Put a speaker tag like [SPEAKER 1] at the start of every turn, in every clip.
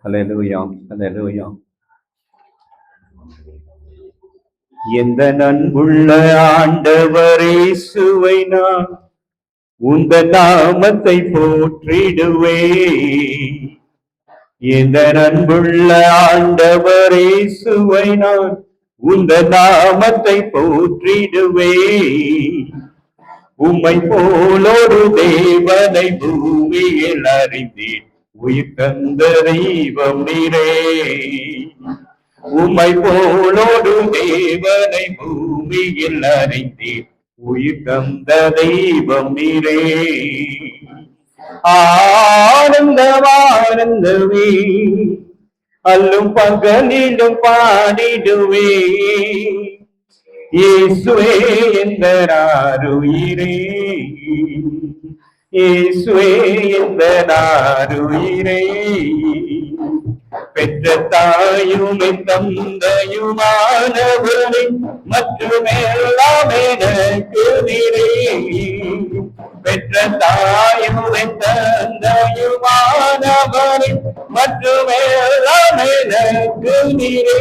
[SPEAKER 1] ஹல்லேலூயா, ஹல்லேலூயா. எந்த அன்புள்ள ஆண்டவர் இயேசுவை நான் உந்த நாமத்தை போற்றிடுவே. எந்த அன்புள்ள ஆண்டவர் இயேசுவை நான் உந்த நாமத்தை போற்றிடுவே. உம்மை போலொரு தேவனை பூமியில் அறிந்தேன், உயிர் தந்த தெய்வம் நீரே. உம்மை போலொரு தேவனை பூமியில் அறிந்தேன், உயிர் தந்த தெய்வம் நீரே. ஆனந்தமானந்தமே அல்லும் பகலிலும் பாடிடுவே. இயேசுவே எந்தனாருயிரே, இயேசுவே எந்தனாருயிரே. பெற்ற தாயுமே தந்தையுமானவரை மற்றும் எல்லாம் எனக்கு நீரே. பெற்ற தாயுமே தந்தையுமானவரை மற்றும் எல்லாம் எனக்கு நீரே.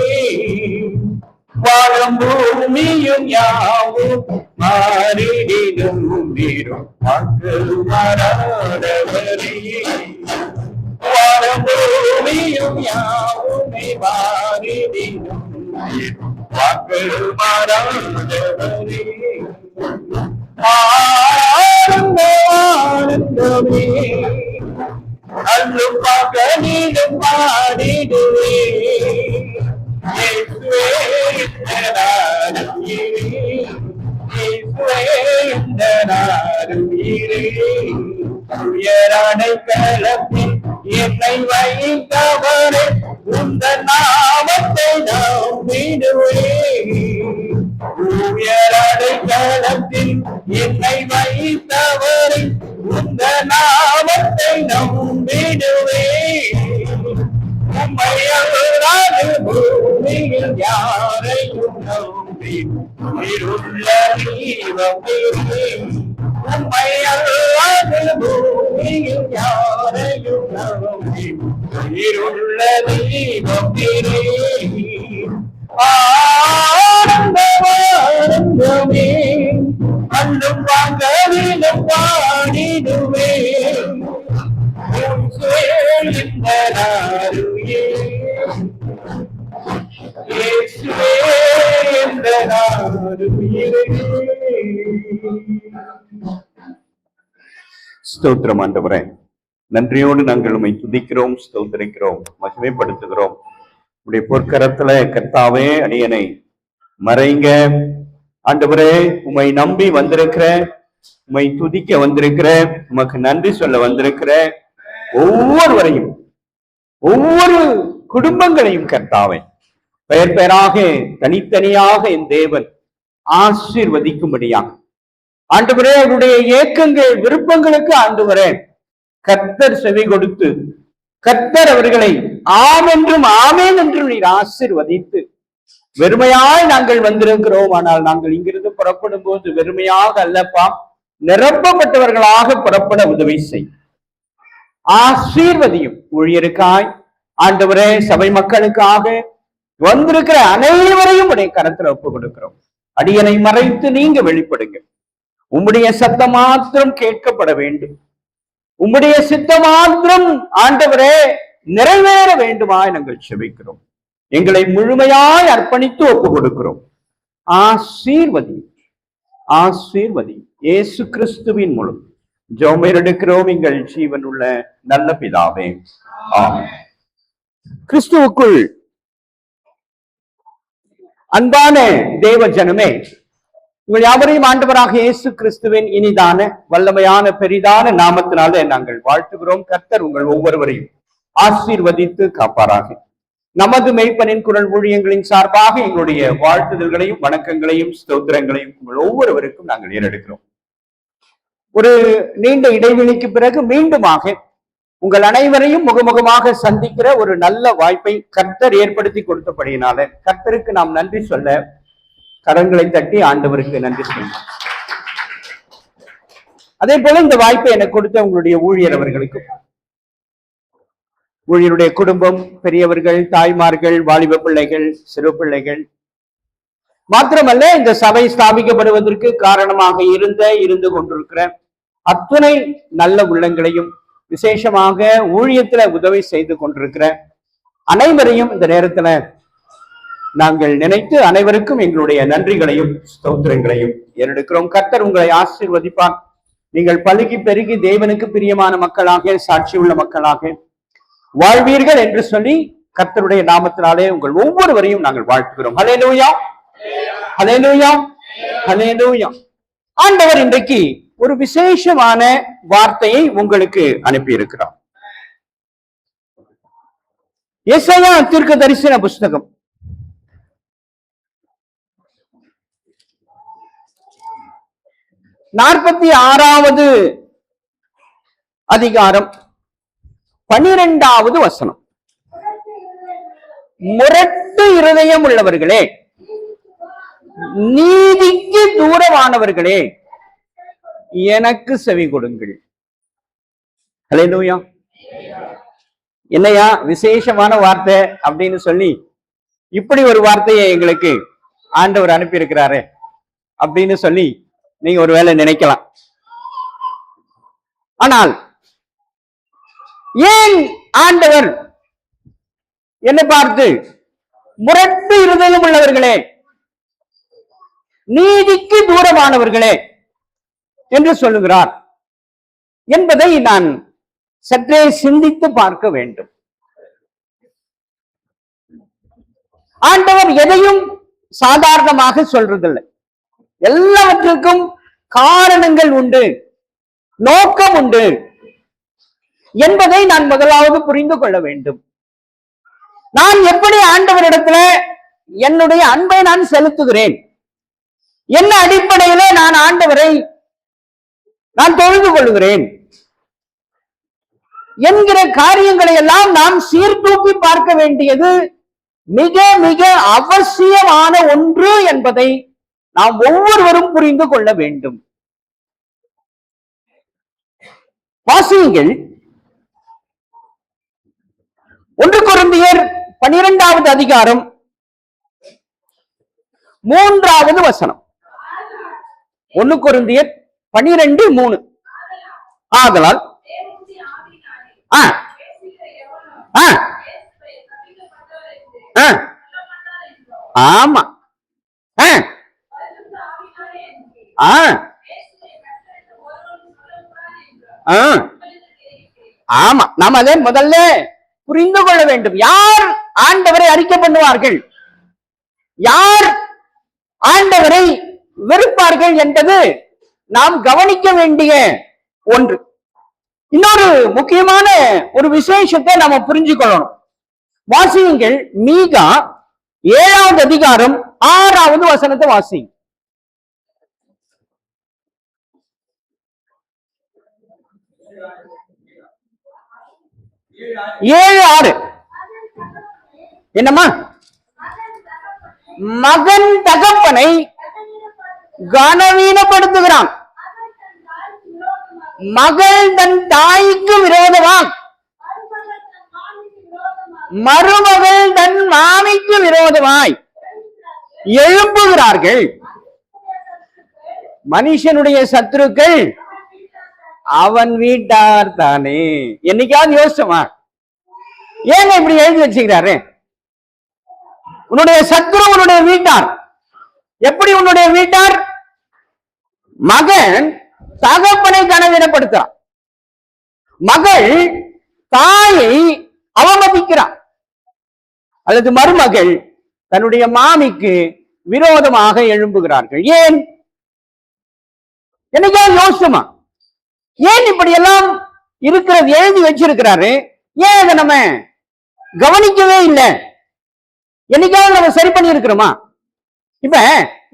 [SPEAKER 1] வாழும் பூமியும் யாவும் மாறிடிடும் நீரும் மக்கள் மாறாதவரே. வாழும் பூமியும் யாவுமே மாறிடிடும் நீரும் மக்கள் மாறாதவரே. ஆனந்தமே அல்லும் பகலிலும் பாடிடுவே. இயேசுவே எந்தனாருயிரே, இயேசுவே எந்தனாருயிரே. உயரடை களத்தில் என்னை வைத்தவரே, உந்தன் நாமத்தை நம்பிடுவே. உயரடை களத்தில் என்னை வைத்தவரே, உந்தன் நாமத்தை நம்பிடுவே. உம்மை அல்லாது பூமியில் யாரையும் நம்பி உயிருள்ள தெய்வம் நீரே. உம்மை அல்லாது பூமியில் யாரையும் நம்பி உயிருள்ள தெய்வம் நீரே. ஆனந்தமே அல்லும் பகலிலும் பாடிடுவே. ஸ்தோத்திரம் ஆண்டவரே, நன்றியோடு நாங்கள் உம்மை துதிக்கிறோம், ஸ்தோத்திரிக்கிறோம், மகிமைப்படுத்துகிறோம். உடைய பொற்கரத்துல கர்த்தாவே அடியனை மறைங்க ஆண்டவரே. உம்மை நம்பி வந்திருக்கிற, உம்மை துதிக்க வந்திருக்கிற, உமக்கு நன்றி சொல்ல வந்திருக்கிற ஒவ்வொருவரையும், ஒவ்வொரு குடும்பங்களையும் கர்த்தாவே பெயர் பெயராக தனித்தனியாக என் தேவன் ஆசீர்வதிக்கும்படியாக ஆண்டவரே, அவருடைய ஏக்கங்கள் விருப்பங்களுக்கு ஆண்டவரே கர்த்தர் செவி கொடுத்து, கர்த்தர் அவர்களை ஆம் என்றும் ஆமேன் என்றும் நீர் ஆசீர்வதித்து, வெறுமையாய் நாங்கள் வந்திருக்கிறோம், ஆனால் நாங்கள் இங்கிருந்து புறப்படும் போது வெறுமையாக அல்லப்பா, நிரப்பப்பட்டவர்களாக புறப்பட உதவி செய். ஆசீர்வதியும் ஊழியருக்காய் ஆண்டவரே, சபை மக்களுக்காக வந்திருக்கிற அனைவரையும் உடைய கரத்துல ஒப்பு கொடுக்கிறோம். அடியனை மறைத்து நீங்க வெளிப்படுங்க. உம்முடைய சத்தம் மாத்திரம் கேட்கப்பட வேண்டும். உம்முடைய சித்தம் மாத்திரம் ஆண்டவரே நிறைவேற வேண்டுமாய் நாங்கள் செபிக்கிறோம். எங்களை முழுமையாய் அர்ப்பணித்து ஒப்பு கொடுக்கிறோம். ஆசீர்வதி, ஆசீர்வதி. இயேசு கிறிஸ்துவின் மூலம் ஜெபம் எடுக்கிறோம் எங்கள் ஜீவன் உள்ள நல்ல பிதாவே, ஆமென். கிறிஸ்துவுக்குள் அன்பான தேவ ஜனமே, உங்கள் யாவரையும் ஆண்டவராக இயேசு கிறிஸ்துவின் இனிதான வல்லமையான பெரிதான நாமத்தினாலே நாங்கள் வாழ்த்துகிறோம். கர்த்தர் உங்கள் ஒவ்வொருவரையும் ஆசீர்வதித்து காப்பாராக. நமது மெய்ப்பனின் குரல் ஊழியங்களின் சார்பாக எங்களுடைய வாழ்த்துதல்களையும் வணக்கங்களையும் ஸ்தோத்திரங்களையும் உங்கள் ஒவ்வொருவருக்கும் நாங்கள் ஏறெடுக்கிறோம். ஒரு நீண்ட இடைவெளிக்கு பிறகு மீண்டுமாக உங்கள் அனைவரையும் முகமுகமாக சந்திக்கிற ஒரு நல்ல வாய்ப்பை கர்த்தர் ஏற்படுத்தி கொடுத்தபடியினால கர்த்தருக்கு நாம் நன்றி சொல்ல கரங்களை தட்டி ஆண்டவருக்கு நன்றி சொல்லலாம். அதே போல இந்த வாய்ப்பை எனக்கு கொடுத்த உங்களுடைய ஊழியர் அவர்களுக்கும், ஊழியருடைய குடும்பம், பெரியவர்கள், தாய்மார்கள், வாலிப பிள்ளைகள், சிறு பிள்ளைகள் மாத்திரமல்ல, இந்த சபை ஸ்தாபிக்கப்படுவதற்கு காரணமாக இருந்து கொண்டிருக்கிற அத்துணை நல்ல உள்ளங்களையும், விசேஷமாக ஊழியத்துல உதவி செய்து கொண்டிருக்கிற அனைவரையும் இந்த நேரத்துல நாங்கள் நினைத்து அனைவருக்கும் எங்களுடைய நன்றிகளையும் ஸ்தோத்திரங்களையும் ஏறெடுக்கிறோம். கர்த்தர் உங்களை ஆசீர்வதிப்பார். நீங்கள் பலுகி பெருகி தேவனுக்கு பிரியமான மக்களாக, சாட்சியுள்ள மக்களாக வாழ்வீர்கள் என்று சொல்லி கர்த்தருடைய நாமத்தினாலே உங்கள் ஒவ்வொருவரையும் நாங்கள் வாழ்த்துகிறோம். ஹல்லேலூயா, ஹல்லேலூயா, ஹல்லேலூயா. ஆண்டவர் இன்றைக்கு ஒரு விசேஷமான வார்த்தையை உங்களுக்கு அனுப்பி இருக்கிறார். எசையா தீர்க்க தரிசன புஸ்தகம் 46வது அதிகாரம் 12வது வசனம். முரட்டு இருதயம் உள்ளவர்களே, நீதிக்கு தூரமானவர்களே, எனக்கு செவி கொடுங்கள். ஹல்லேலூயா. என்னையா விசேஷமான வார்த்தை அப்படின்னு சொல்லி இப்படி ஒரு வார்த்தையை எங்களுக்கு ஆண்டவர் அனுப்பி இருக்கிறாரு அப்படின்னு சொல்லி நீங்க ஒருவேளை நினைக்கலாம். ஆனால் ஏன் ஆண்டவர் என்னை பார்த்து முரட்டு இருதயம் உள்ளவர்களே, நீதிக்கு தூரமானவர்களே என்று சொல்லுகிறார் என்பதை நான் சற்றே சிந்தித்து பார்க்க வேண்டும். ஆண்டவர் எதையும் சாதாரணமாக சொல்றதில்லை. எல்லாவற்றுக்கும் காரணங்கள் உண்டு, நோக்கம் உண்டு என்பதை நான் முதலாவது புரிந்து கொள்ள வேண்டும். நான் எப்படி ஆண்டவரிடத்துல என்னுடைய அன்பை நான் செலுத்துகிறேன், என்ன அடிப்படையிலே நான் ஆண்டவரை நான் தொழுது கொள்கிறேன் என்கிற காரியங்களை எல்லாம் நாம் சீர்தூக்கி பார்க்க வேண்டியது மிக மிக அவசியமான ஒன்று என்பதை நாம் ஒவ்வொருவரும் புரிந்து கொள்ள வேண்டும். வாசியுங்கள் 1 கொரிந்தியர் 12வது அதிகாரம் 3வது வசனம். 1 கொரிந்தியர் 12:3. ஆதலால் ஆமா ஆமா, நாம் அதை முதல்ல புரிந்து கொள்ள வேண்டும். யார் ஆண்டவரை அறிக்கை பண்ணுவார்கள், யார் ஆண்டவரை வெறுப்பார்கள் என்பது நாம் கவனிக்க வேண்டிய ஒன்று. இன்னொரு முக்கியமான ஒரு விசேஷத்தை நாம புரிஞ்சு கொள்ளணும். வாசியுங்கள் மீகா 7வது அதிகாரம் 6வது வசனத்தை வாசிங்க. 7:6. என்னம்மா? மகன் தகப்பனை கனவீனப்படுத்துகிறான், மகள் தன் தாய்க்கு விரோதமாய், மருமகள் தன் மாமிக்கு விரோதமாய் எழும்புகிறார்கள். மனுஷனுடைய சத்துருக்கள் அவன் வீட்டார் தானே. என்னைக்காவது யோசிச்சோமா? ஏங்க இப்படி எழுதி வச்சுக்கிறாரு? உன்னுடைய சத்துரு உன்னுடைய வீட்டார். எப்படி உன்னுடைய வீட்டார்? மகன் தகப்பனை கனவீனப்படுத்துறான், மகள் தாயை அவமதிக்கிறான், அல்லது மருமகள் தன்னுடைய மாமிக்கு விரோதமாக எழும்புகிறார்கள். ஏன்? என்னைக்காவது யோசிச்சுமா? ஏன் இப்படி எல்லாம் இருக்கிறது எழுதி வச்சிருக்கிறாரு? ஏன் அதை நம்ம கவனிக்கவே இல்லை? என்னைக்காவது நம்ம சரி பண்ணி இருக்கிறோமா? இப்ப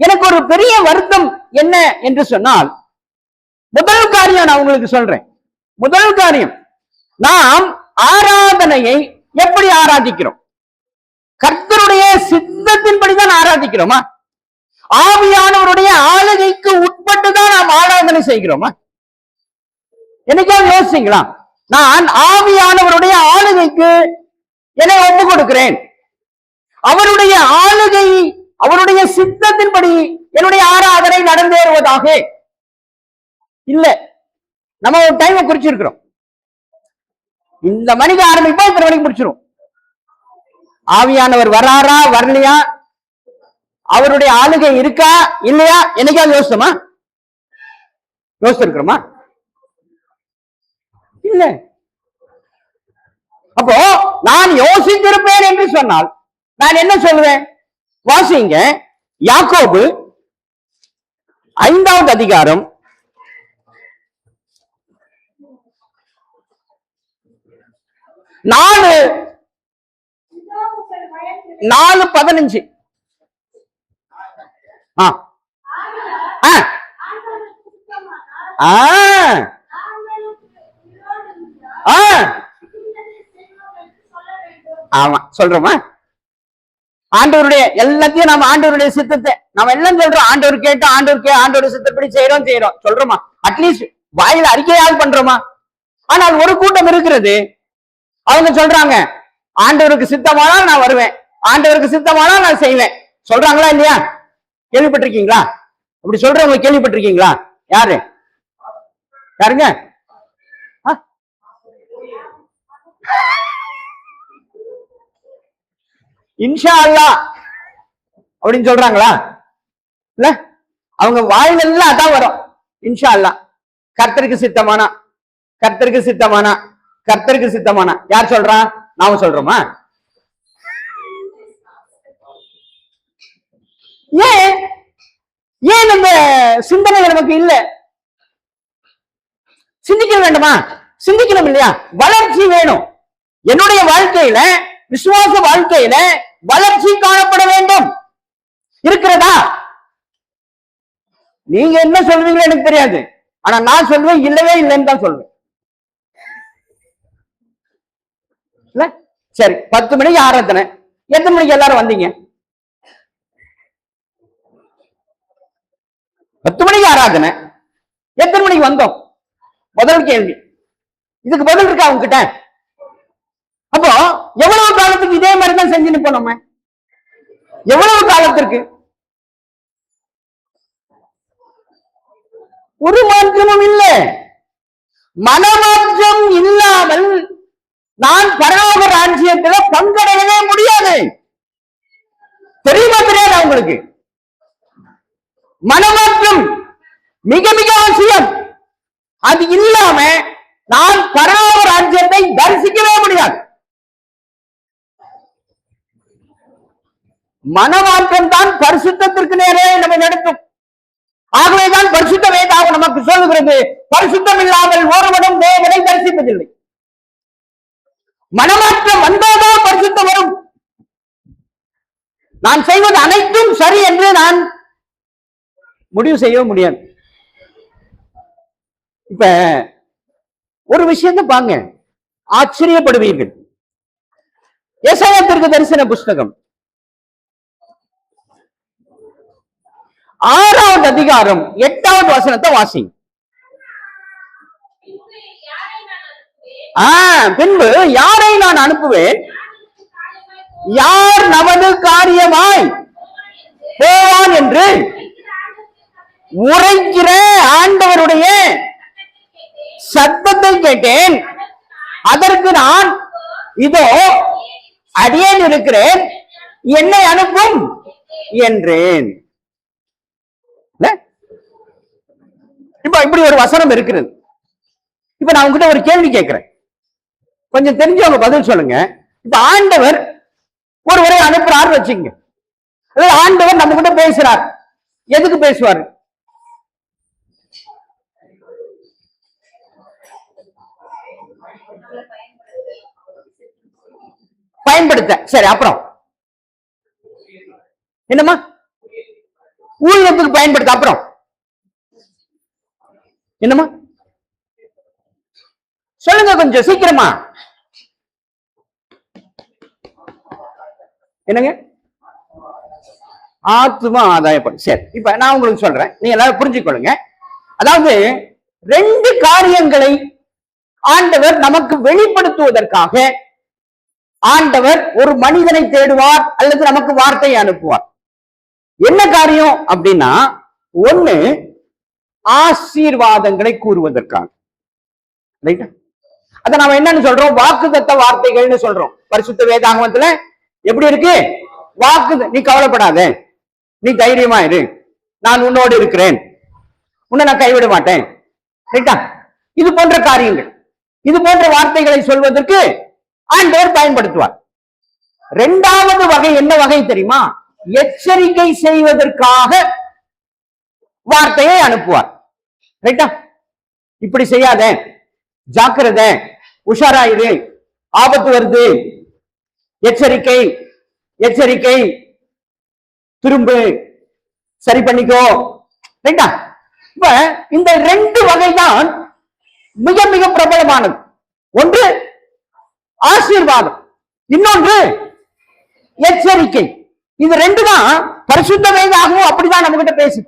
[SPEAKER 1] எனக்கு ஒரு பெரிய வருத்தம் என்ன என்று சொன்னால், முதல் காரியம் நான் உங்களுக்கு சொல்றேன். முதல் காரியம், நாம் ஆராதனையை எப்படி ஆராதிக்கிறோம்? கர்த்தருடைய சித்தத்தின்படிதான் ஆராதிக்கிறோமா? ஆவியானவருடைய ஆளுகைக்கு உட்பட்டுதான் நாம் ஆராதனை செய்கிறோமா? என்னைக்காவது யோசிங்களா? நான் ஆவியானவருடைய ஆளுகைக்கு என்னை ஒப்பு கொடுக்கிறேன். அவருடைய ஆளுகை, அவருடைய சித்தத்தின்படி என்னுடைய ஆராதனை நடந்தேறுவதாக. இல்ல, நம்ம ஒரு டைமை குறிச்சிருக்கிறோம். இந்த மணிக்கு ஆரம்பிப்போம், இத்தனை மணிக்கு முடிச்சிரும். ஆவியானவர் வராரா வரலையா, அவருடைய ஆளுகை இருக்கா இல்லையா, என்னைக்காவது யோசிச்சோமா? யோசிச்சிருக்கிறோமா? இல்ல. அப்போ நான் யோசித்திருப்பேன் என்று சொன்னால் நான் என்ன சொல்லுவேன்? வாசிங்க, யாக்கோபு 5வது அதிகாரம் 4:15. ஆமா, சொல்றோமா? ஆண்டவருடைய எல்லாத்தையும் நம்ம ஆண்டவருடைய சித்தத்தை நம்ம எல்லாம் சொல்றோம். ஆண்டவர் கேட்டு ஆண்டவர் சித்தப்படி செய்யறோம் சொல்றோமா? அட்லீஸ்ட் வாயில அறிக்கையால் பண்றோமா? ஆனால் ஒரு கூட்டம் இருக்கிறது, அவங்க சொல்றாங்க ஆண்டவருக்கு சித்தமானால் நான் வருவேன், ஆண்டவருக்கு சித்தமானால் நான் செய்வேன். சொல்றாங்களா இல்லையா? கேள்விப்பட்டிருக்கீங்களா? அப்படி சொல்றவங்க கேள்விப்பட்டிருக்கீங்களா? யாருங்க? இன்ஷா அல்லாஹ் அப்படின்னு சொல்றாங்களா? இல்ல, அவங்க வாயில எல்லாம் அதான் வரும், இன்ஷா அல்லாஹ். கர்த்தருக்கு சித்தமானா, கர்த்தருக்கு சித்தமானா, கர்த்தருக்கு சித்தமானா. யார் சொல்றா? நாம சொல்றோமா? ஏன் நம்ம சிந்தனை நமக்கு இல்ல? சிந்திக்க வேண்டுமா? சிந்திக்கணும் இல்லையா? வளர்ச்சி வேணும். என்னுடைய வாழ்க்கையில, விசுவாச வாழ்க்கையில வளர்ச்சி காணப்பட வேண்டும். இருக்கிறதா? நீங்க என்ன சொல்வீங்களோ எனக்கு தெரியாது, ஆனா நான் சொல்வேன் இல்லவே இல்லைன்னு தான் சொல்வேன். சரி, 10 மணிக்கு ஆராதனை, எத்தனை மணிக்கு எல்லாரும் வந்தீங்க? 10 மணிக்கு ஆராதனை, எத்தனை மணிக்கு வந்தோம்? முதல் கேள்வி. இதுக்கு பதில் இருக்கா உங்ககிட்ட? அப்போ எவ்வளவு காலத்துக்கு இதே மாதிரி தான் செஞ்சு நிப்போம் நம்ம? எவ்வளவு காலத்திற்கு? ஒரு மாற்றமும் இல்லை. மனமாற்றம் இல்லாமல் நான் பரலோக ராஜ்யத்துல பங்கடையவே முடியாது. தெரியுமா தெரியாதா உங்களுக்கு? மனமாற்றம் மிக மிக அவசியம். அது இல்லாம நான் பரலோக ராஜ்யத்தை தரிசிக்கவே முடியாது. மனமாற்றம் தான் பரிசுத்தத்திற்கு நேரே நம்ம நடத்தும். ஆகவேதான் பரிசுத்த வேதாகம் நமக்கு சொல்லுகிறது, பரிசுத்தம் இல்லாமல் ஒருவனும் தேவனை தரிசிப்பதில்லை. மனமாற்றம் வந்தாதான் பரிசுத்தம் வரும். நான் செய்வது அனைத்தும் சரி என்று நான் முடிவு செய்ய முடியாது. இப்ப ஒரு விஷயத்தை பாங்க, ஆச்சரியப்படுவீர்கள். எசாயா தீர்க்கதரிசன புஸ்தகம் 6வது அதிகாரம் 8வது வசனத்தை வாசிங்க. பின்பு யாரை நான் அனுப்புவேன், யார் நமது காரியமாய் போவான் என்று உரைக்கிற ஆண்டவருடைய சத்தத்தை கேட்டேன். அதற்கு நான் இதோ அடியேன் இருக்கிறேன், என்னை அனுப்பும் என்றேன். இப்ப இப்படி ஒரு வசனம் இருக்கிறது. இப்ப நான் உங்ககிட்ட ஒரு கேள்வி கேட்கிறேன், கொஞ்சம் தெரிஞ்சவங்க பதில் சொல்லுங்க. இப்ப ஆண்டவர் ஒருவரை அனுப்புறாரு வச்சுங்க, ஆண்டவர் நம்ம கிட்ட பேசுறார். எதுக்கு பேசுவாரு? பயன்படுத்த. சரி, அப்புறம் என்னமா? ஊழியத்துக்கு பயன்படுத்த. அப்புறம் என்னமா? சொல்லுங்க கொஞ்சம் சீக்கிரமா. என்னங்க? ஆத்மா ஆதாயப்படும். சரி, இப்ப நான் உங்களுக்கு சொல்றேன், நீங்க எல்லாரும் புரிஞ்சுக்கொள்ளுங்க. அதாவது 2 காரியங்களை ஆண்டவர் நமக்கு வெளிப்படுத்துவதற்காக ஆண்டவர் ஒரு மனிதனை தேடுவார் அல்லது நமக்கு வார்த்தையை அனுப்புவார். என்ன காரியம் அப்படின்னா, ஒண்ணு ஆசீர்வாதங்களை கூறுவதற்காக. அத நாம என்னன்னு சொல்றோம்? வாக்குத்தத்த வார்த்தைகள்னு சொல்றோம். பரிசுத்த வேதாகமத்துல எப்படி இருக்கு? நீ கவலைப்படாத, நீ தைரியமா இரு, நான் உன்னோடு இருக்கிறேன், உன்னை நான் கைவிட மாட்டேன். ரைட்டா? இது போன்ற காரியங்கள், இது போன்ற வார்த்தைகளை சொல்வதற்கு ஆண்டவர் பயன்படுத்துவார். இரண்டாவது வகை என்ன வகை தெரியுமா? எச்சரிக்கை செய்வதற்காக வார்த்தையை அனுப்புவார். ரைட்டா? இப்படி செய்யாத, ஜாக்கிரதை, உஷாராயிரு, ஆபத்து வருது, எச்சரிக்கை எச்சரிக்கை, திரும்ப சரி பண்ணிக்கோ. ரைட்டா? இப்ப இந்த ரெண்டு வகைதான் மிக மிக பிரபலமானது. ஒன்று ஆசீர்வாதம், இன்னொன்று எச்சரிக்கை. இது ரெண்டு தான் பரிசுத்த வேதாகமும் அப்படிதான் நம்ம கிட்ட பேசு.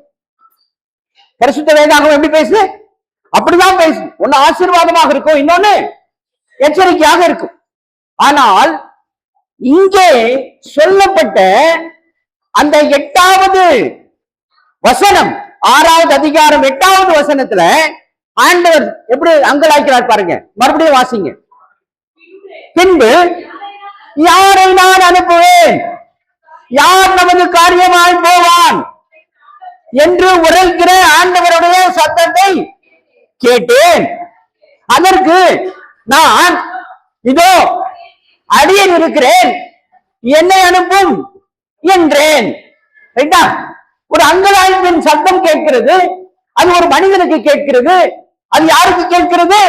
[SPEAKER 1] பரிசுத்த வேதாகமும் எப்படி பேசு? அப்படிதான் பேசு. ஒன்னு ஆசீர்வாதமாக இருக்கும், இன்னொன்னு எச்சரிக்கையாக இருக்கும். ஆனால் இங்கே சொல்லப்பட்ட அந்த 8வது வசனம், 6வது அதிகாரம் 8வது வசனத்துல ஆண்டவர் எப்படி அங்கலாய்க்கிறார் பாருங்க. மறுபடியும் வாசிங்க. பின்பு யாரை நான் அனுப்புவேன், யார் நமது காரியமாய் போவான் என்று உரைக்கிற ஆண்டவருடைய சத்தத்தை கேட்டேன். அதற்கு நான், இதோ அடியேன் இருக்கிறேன், என்னை அனுப்பும் என்றேன். ஒரு அங்கலாய்ப்பின் சத்தம் கேட்கிறது. அது ஒரு மனிதனுக்கு கேட்கிறது. அது யாருக்கு கேட்கிறது?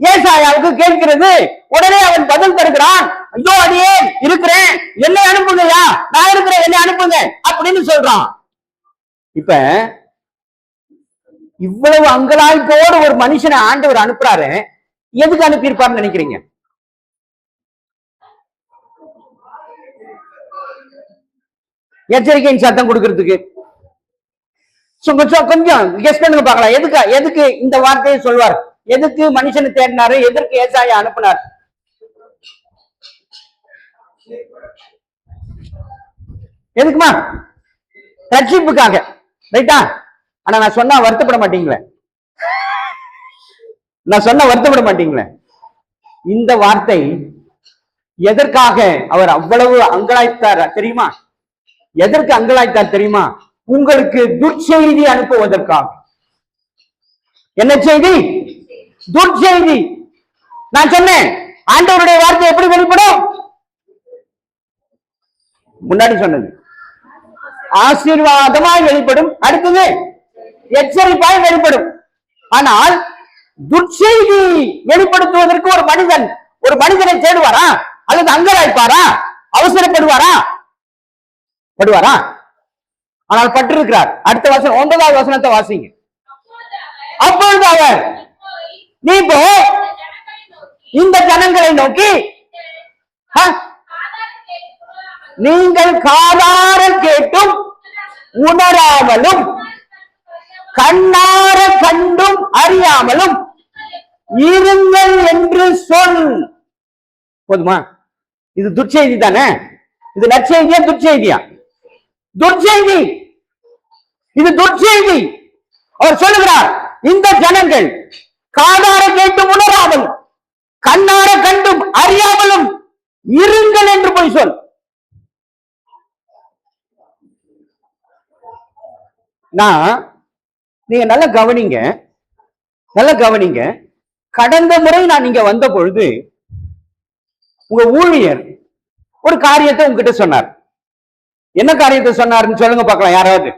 [SPEAKER 1] ஏசாயாவுக்கு கேட்கிறது. உடனே அவன் பதில் தருகிறான், ஐயோ அடியேன் இருக்கிறேன், என்னை அனுப்புங்கயா, நான் இருக்கிறேன், என்னை அனுப்புங்க அப்படின்னு சொல்றான். இப்ப இவ்வளவு அங்கலாய்ப்போடு ஒரு மனுஷனை ஆண்டவர் அனுப்புறாரு. எதுக்கு அனுப்பியிருப்பார்னு நினைக்கிறீங்க? எச்சரிக்கையின் சத்தம் கொடுக்கிறதுக்கு. கொஞ்சம் கெஸ் பண்ணுங்க பார்க்கலாம். எதுக்கு இந்த வார்த்தையை சொல்வார்? எதுக்கு மனுஷனை தேடினாரு? எதற்கு ஏசாயா அனுப்பினார்? எதுக்குமா? ரட்சிப்புக்காக. ரைட்டா? ஆனா நான் சொன்னா வருத்தப்பட மாட்டீங்களே, நான் சொன்ன வருத்தப்பட மாட்டீங்களே. இந்த வார்த்தை எதற்காக அவர் அவ்வளவு அங்கலாய்த்தார் தெரியுமா? எதற்கு அங்கலாய்த்தார் தெரியுமா? உங்களுக்கு துர்ச்செய்தி அனுப்புவதற்காக. என்ன செய்தி? துர்ச்செய்தி. நான் சொன்னேன், ஆண்டவருடைய வார்த்தை எப்படி வெளிப்படும்? முன்னாடி சொன்னது ஆசீர்வாதமாய் வெளிப்படும், அடுத்தது எச்சரிப்பாய் வெளிப்படும். ஆனால் துர்ச்செய்தி வெளிப்படுத்துவதற்கு ஒரு மனிதனை தேடுவாரா? அல்லது அங்கலாய்ப்பாரா? அவசரப்படுவாரா? ஆனால் பட்டிருக்கிறார். அடுத்த வசனம், 9வது வசனத்தை வாசிங்க. அப்பொழுது அவர், நீ போ, இந்த ஜனங்களை நோக்கி, நீங்கள் காதார கேட்டும் உணராமலும் கண்ணார கண்டும் அறியாமலும் இருங்கள் என்று சொல். போதுமா? இது துர்ச்செய்தி தானே? இது நற்செய்தியா துர்ச்செய்தியா? துர்ச்செய்தி. இது துர்ச்செய்தி. அவர் சொல்லுகிறார், இந்த ஜனங்கள் காதார கேட்டும் உணராமலும் கண்ணார கண்டும் அறியாமலும் இருங்கள் என்று போய் சொல். நீங்க நல்லா கவனிங்க, நல்லா கவனிங்க. கடந்த முறை நான் இங்க வந்த பொழுது உங்க ஊழியர் ஒரு காரியத்தை உங்ககிட்ட சொன்னார். என்ன காரியத்தை சொன்னாருன்னு சொல்லுங்க பார்க்கலாம் யாராவது.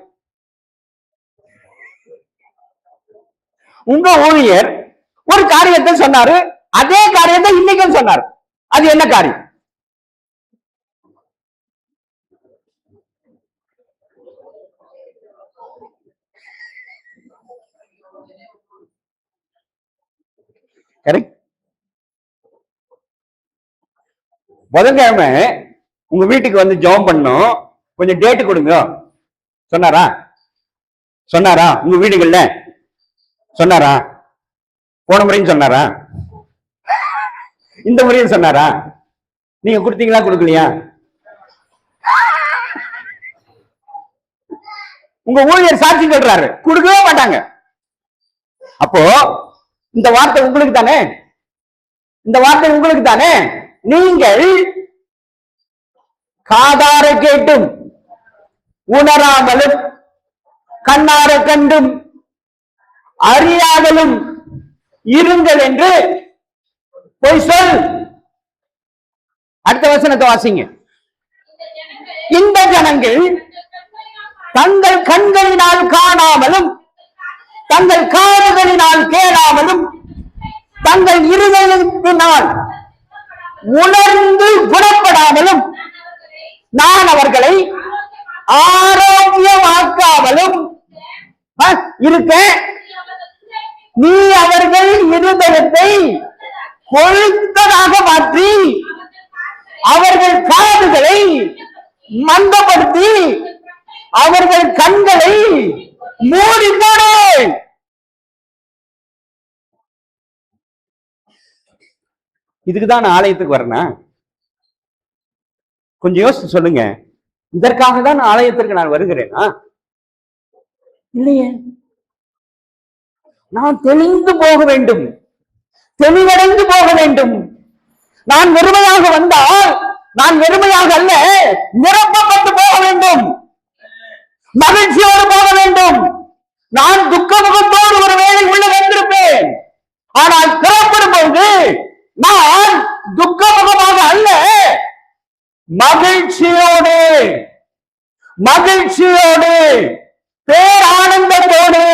[SPEAKER 1] உங்க ஊழியர் ஒரு காரியத்தை சொன்னாரு, அதே காரியத்தை இன்னைக்கும் சொன்னார். அது என்ன காரியம்? புதன்கிழமை உங்க வீட்டுக்கு வந்து ஜெபம் பண்ணோம், கொஞ்சம் டேட்டு கொடுங்க சொன்னாரா? உங்க வீடுகள்ல சொன்னாரா? போன முறையும் சொன்னாரா? இந்த முறையும் சொன்னாரா? நீங்க கொடுத்தீங்களா கொடுக்கலையா? உங்க ஊழியர் சாட்சி சொல்றாரு, கொடுக்கவே மாட்டாங்க. அப்போ இந்த வார்த்தை உங்களுக்கு தானே, இந்த வார்த்தை உங்களுக்கு தானே. நீங்கள் காதார கேட்டும் உணராமலும் கண்ணார கண்டும் அறியாமலும் இருங்கள் என்று போய் சொல். அடுத்த வசனத்தை வாசிங்க. இந்த ஜனங்கள் தங்கள் கண்களினால் காணாமலும் தங்கள் காதுகளினால் கேளாமலும் தங்கள் இருதயத்தினால் உணர்ந்து குணப்படாமலும் நான் அவர்களை ஆரோக்கியமாக்காமலும் இருக்க நீ அவர்கள் இருதயத்தை கொழுத்ததாக மாற்றி அவர்கள் காதுகளை மந்தப்படுத்தி அவர்கள் கண்களை மூடி போடு. இதுக்குதான் நான் ஆலயத்துக்கு வரேன். கொஞ்சம் யோசிச்சு சொல்லுங்க. இதற்காக தான் ஆலயத்திற்கு நான் வருகிறேனா? இல்லையே. நான் தெளிந்து போக வேண்டும், தெளிவடைந்து போக வேண்டும். நான் வெறுமையாக வந்தால் நான் வெறுமையாக அல்ல, நிரப்பப்பட்டு போக வேண்டும், மகிழ்ச்சியோடு போக வேண்டும். நான் துக்க முகத்தோடு ஒரு வேளை உள்ள வந்திருப்பேன், ஆனால் புறப்படும் போது நான் துக்க முகமாக அல்ல, மகிழ்ச்சியோடு மகிழ்ச்சியோடு பேரானந்தத்தோடு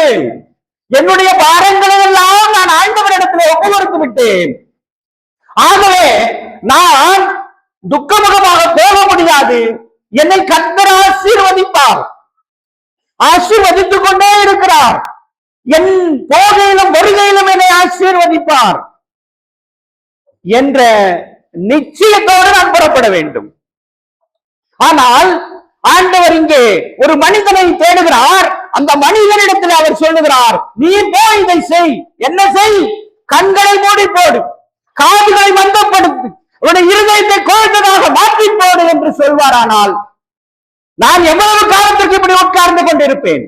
[SPEAKER 1] என்னுடைய பாரங்களை எல்லாம் நான் ஆண்டவரிடத்தில் ஒப்புக்கொடுத்து விட்டேன். ஆகவே நான் துக்கமுகமாக போக முடியாது. என்னை கர்த்தர் ஆசீர்வதிப்பார், ஆசீர்வதித்துக் கொண்டே இருக்கிறார். என் போகையிலும் வருகையிலும் என்னை ஆசீர்வதிப்பார் என்ற நிச்சயத்தோடு நான் புறப்பட வேண்டும். ஆனால் ஆண்டவர் இங்கே ஒரு மனிதனை தேடுகிறார். அந்த மனிதனிடத்தில் அவர் சொல்லுகிறார், நீ போய் இதை செய். என்ன செய்? கண்களை மூடி போடு, காதுகளை மந்தப்படுத்து, உன்னுடைய இருதயத்தை கோழ்ந்ததாக மாற்றி போடு என்று சொல்வாரானால் நான் எவ்வளவு காலத்திற்கு இப்படி உட்கார்ந்து கொண்டிருப்பேன்?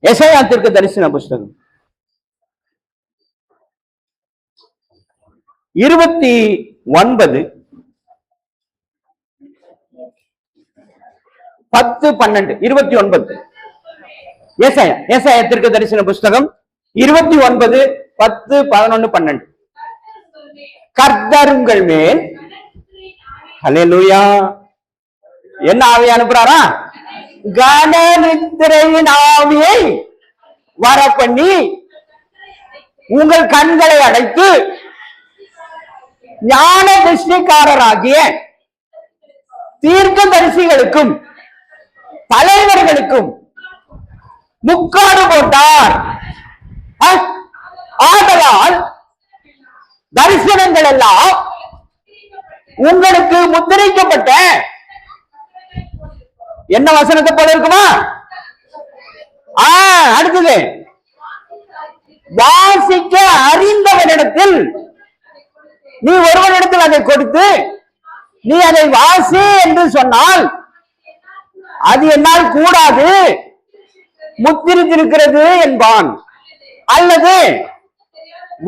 [SPEAKER 1] எசாயா தீர்க்கதரிசன புஸ்தகம் 29:10-12 ஏசாயா தீர்க்கதரிசன புஸ்தகம் 29:10-11-12. கர்த்தர் உங்கள் மேல் ஹல்லேலூயா என்ன ஆவியை அனுப்புறாரா? கனநித்திரையின் ஆவியை வர பண்ணி உங்கள் கண்களை அடைத்து ஞான திருஷ்டிக்காரராகிய தீர்க்கதரிசிகளுக்கும் தலைவர்களுக்கும் முக்காடு போட்டார். ஆதலால் தரிசனங்கள் எல்லாம் உங்களுக்கு முத்திரைக்கப்பட்ட என்ன வசனத்தை போல இருக்குமா? அடுத்தது, வாசிக்க அறிந்தவனிடத்தில் நீ ஒருவனிடத்தில் அதை கொடுத்து நீ அதை வாசி என்று சொன்னால் அது என்னால் கூடாது, முத்திரித்திருக்கிறது என்பான். அல்லது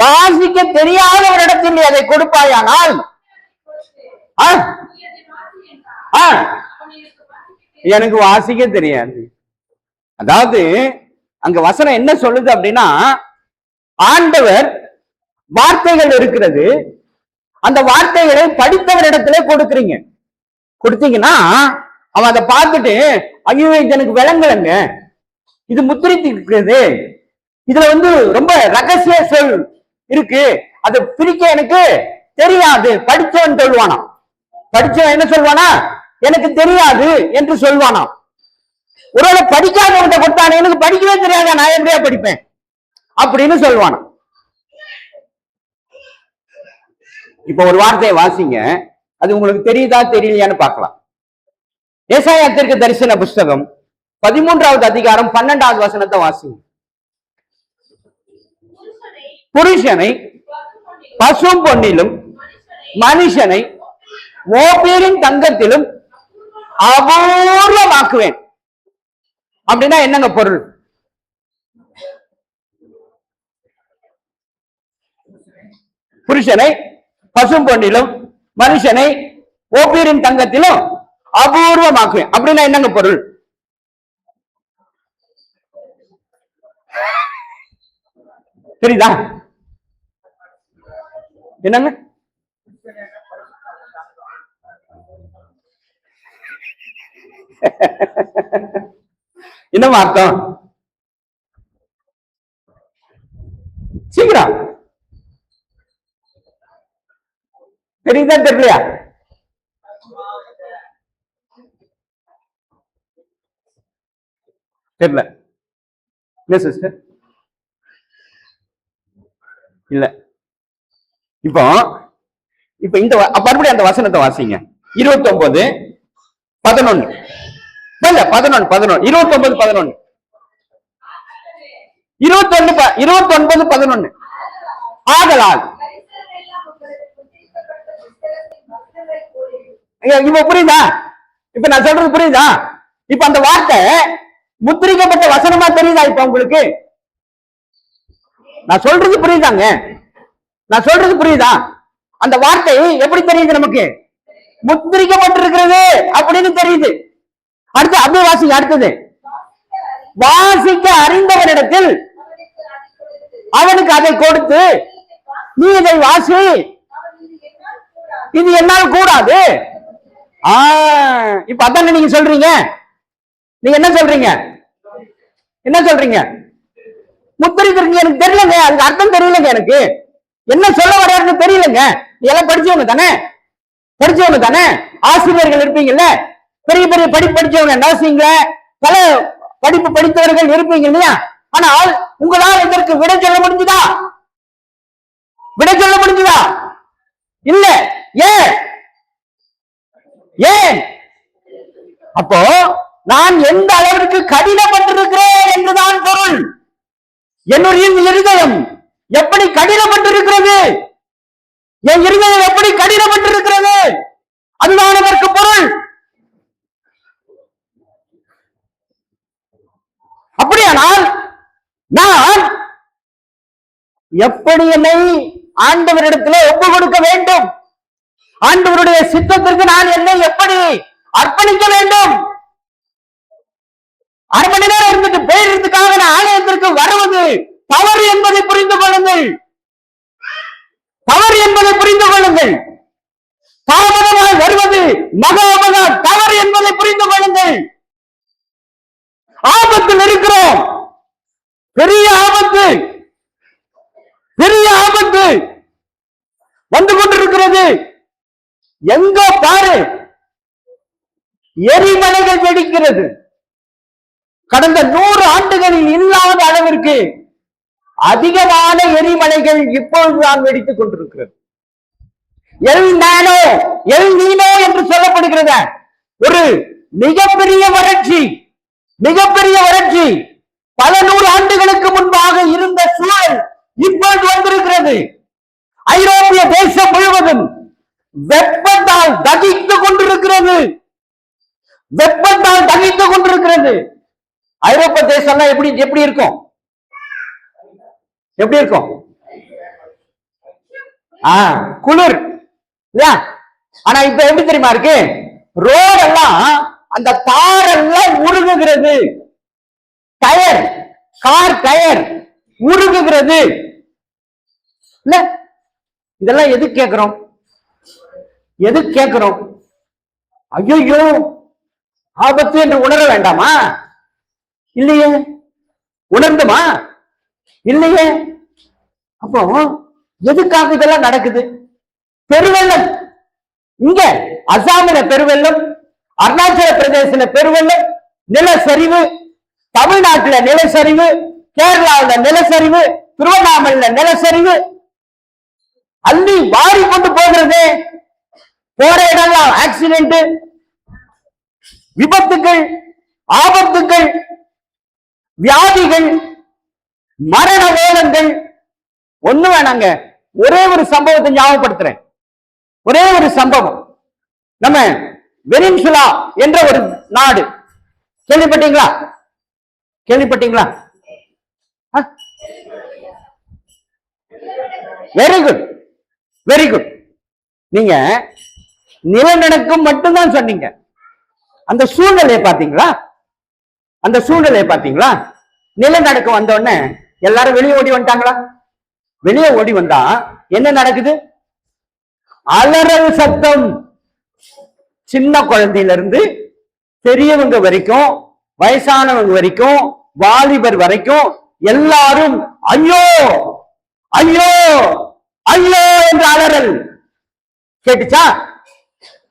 [SPEAKER 1] வாசிக்க தெரியாதவரிடத்தில் நீ அதை கொடுப்பாயானால் எனக்கு வாசிக்க தெரியாது. அதாவது அங்க வசனம் என்ன சொல்லுது அப்படின்னா, ஆண்டவர் வார்த்தைகள் இருக்கிறது, அந்த வார்த்தைகளை படித்தவரிடத்துல கொடுக்குறீங்க. கொடுத்தீங்கன்னா அவன் அதை பார்த்துட்டு ஐயோ எனக்கு விளங்கலங்க, இது முத்திரித்திருக்கிறது, இதுல ரொம்ப ரகசிய சொல் இருக்கு, அது பிரிக்க எனக்கு தெரியாது, படிச்சவன் சொல்வானா. படிச்சவன் என்ன சொல்வானா? எனக்கு தெரியாது என்று சொல்வானா. ஒருவேளை படிக்காதவன் கொடுத்தானே, எனக்கு படிக்கவே தெரியாத, நான் எப்படியா படிப்பேன் அப்படின்னு சொல்வானா. இப்ப ஒரு வார்த்தையை வாசிங்க, அது உங்களுக்கு தெரியுதா தெரியலையான்னு பார்க்கலாம். ஏசாயா தீர்க்கதரிசன புஸ்தகம் 13வது அதிகாரம் 12வது வசனத்தை வாசிங்க. புருஷனை பசும் பொன்னிலும் மனுஷனை ஓப்பீரின் தங்கத்திலும் அபூர்வமாக்குவேன். அப்படின்னா என்னங்க பொருள்? புருஷனை பசும் பொன்னிலும் மனுஷனை ஓப்பீரின் தங்கத்திலும் அபூர்வமாக்குவேன். அப்படின்னா என்னங்க பொருள்? தெரியுதா? என்னங்க? என்ன அர்த்தம்? சீக்கிரம் தெரியுதா தெரியலையா? தெரியல. இல்ல சிஸ்டர், இல்ல. இப்போ இந்த மறுபடியும் அந்த வசனத்தை வாசிங்க. 29 11 11 11 29 11 29 11 ஆகலால் இப்ப புரியுதா? இப்ப நான் சொல்றது புரியுதா? இப்ப அந்த வார்த்தை முத்திரிக்கப்பட்ட வசனமா தெரியுதா? இப்ப உங்களுக்கு நான் சொல்றது புரியுதாங்க? நான் சொல்றது புரியுதா? அந்த வார்த்தை எப்படி தெரியுது? நமக்கு முத்திரிக்கப்பட்டிருக்கிறது அப்படின்னு தெரியுது. அடுத்து அப்படியே வாசிங்க. அடுத்தது, வாசிக்க அறிந்தவனிடத்தில் அவனுக்கு அதை கொடுத்து நீ இதை வாசி, இது என்னால் கூடாது. இப்ப அதான் நீங்க சொல்றீங்க. நீங்க என்ன சொல்றீங்க? என்ன சொல்றீங்க? முத்திரிக்கிறீங்க. எனக்கு தெரியலங்க, அதுக்கு அர்த்தம் தெரியலங்க. எனக்கு என்ன சொல்ல வர்றாருன்னு தெரியலங்க. எல்லாம் படிச்சவங்க தானே, படிச்சவங்க தானே, ஆசிரியர்கள் இருப்பீங்கல்ல, பெரிய பெரிய படிச்சவங்க, நர்சிங்ல பல படிப்பு படித்தவர்கள் இருப்பீங்க இல்லையா? ஆனால் உங்களால் இதற்கு விடை சொல்ல முடிஞ்சுதா? விடை சொல்ல முடிஞ்சுதா? இல்ல. ஏன்? ஏன்? அப்போ நான் எந்த அளவிற்கு கடினப்பட்டிருக்கிறேன் என்றுதான் பொருள். என்னுடைய இருதயம் எப்படி கடினப்பட்டிருக்கிறது, என் இருதயம் எப்படி கடினப்பட்டிருக்கிறது, அதுதான் அதற்கு பொருள். அப்படியானால் நான் எப்படி என்னை ஆண்டவரிடத்திலே ஒப்பு கொடுக்க வேண்டும், ஆண்டவருடைய சித்தத்திற்கு நான் என்னை எப்படி அர்ப்பணிக்க வேண்டும்? அரை மணி நேரம் இருந்துட்டு பேருக்காக நான் ஆலயத்திற்கு வருவது தவறு என்பதை புரிந்து கொள்ளுங்கள். தவறு என்பதை புரிந்து கொள்ளுங்கள். தாமதமாக வருவது மகா தவறு என்பதை புரிந்து கொள்ளுங்கள். ஆபத்தில் இருக்கிறோம். பெரிய ஆபத்து, பெரிய ஆபத்து வந்து கொண்டிருக்கிறது. எங்க பாரு எரிமலைகள் வெடிக்கிறது. கடந்த 100 ஆண்டுகளில் இல்லாத அளவிற்கு அதிகமான எரிமலைகள் இப்பொழுதுதான் வெடித்துக் கொண்டிருக்கிறது. எல் நீனோ என்று சொல்லப்படுகிறத ஒரு மிகப்பெரிய வறட்சி, மிகப்பெரிய வறட்சி பல 100 ஆண்டுகளுக்கு முன்பாக இருந்த சூழல் இப்பொழுது வந்திருக்கிறது. ஐரோப்பிய தேசம் முழுவதும் வெப்பத்தால் தகித்துக் கொண்டிருக்கிறது. வெப்பத்தால் தகித்துக் கொண்டிருக்கிறது. ஐரோப்பிய தேசம் எப்படி எப்படி இருக்கும்? எப்படி இருக்கும்? குளிர் இல்லையா? ஆனா இப்ப எப்படி தெரியுமா இருக்கு? ரோடெல்லாம் அந்த தாரெல்லாம் உருகுகிறது. டயர், கார் டயர் உருகுகிறது. இல்ல, இதெல்லாம் எது கேட்கிறோம்? எது கேட்கிறோம்? ஐயோ ஆபத்து என்று உணர வேண்டாமா? இல்லையே. உணர்ந்துமா? இல்லையே. அப்போ எதுக்காக இதெல்லாம் நடக்குது? பெருவெள்ளம், இங்க அசாமில பெருவெள்ளம், அருணாச்சல பிரதேசல பெருவெள்ளம், நிலச்சரிவு, தமிழ்நாட்டுல நிலச்சரிவு, கேரளாவில் நிலச்சரிவு, திருவண்ணாமலையில நிலச்சரிவு, அள்ளி வாரி கொண்டு போகிறது. போற இடம்லாம் ஆக்சிடென்ட், விபத்துகள், ஆபத்துகள், வியாதிகள், மரண வேதங்கள் ஒண்ணு வேணாங்க. ஒரே ஒரு சம்பவத்தை ஞாபகப்படுத்துறேன். ஒரே ஒரு சம்பவம். நம்ம வெனின்சுலா என்ற ஒரு நாடு, கேள்விப்பட்டீங்களா? கேள்விப்பட்டீங்களா? Very good, very good. நீங்க நிலநடுக்கம் மட்டும்தான் சொன்னீங்க. அந்த சூழ்நிலையை பார்த்தீங்களா? அந்த சூழ்நிலையை பார்த்தீங்களா? நிலநடுக்கம் வந்த உடனே எல்லாரும் வெளியே ஓடி வந்துட்டாங்களா? வெளியே ஓடி வந்தா என்ன நடக்குது? அலறல் சத்தம். சின்ன குழந்தையில இருந்து பெரியவங்க வரைக்கும், வயசானவங்க வரைக்கும், வாலிபர் வரைக்கும் எல்லாரும் ஐயோ ஐயோ ஐயோ என்ற அலறல் கேட்டுச்சா?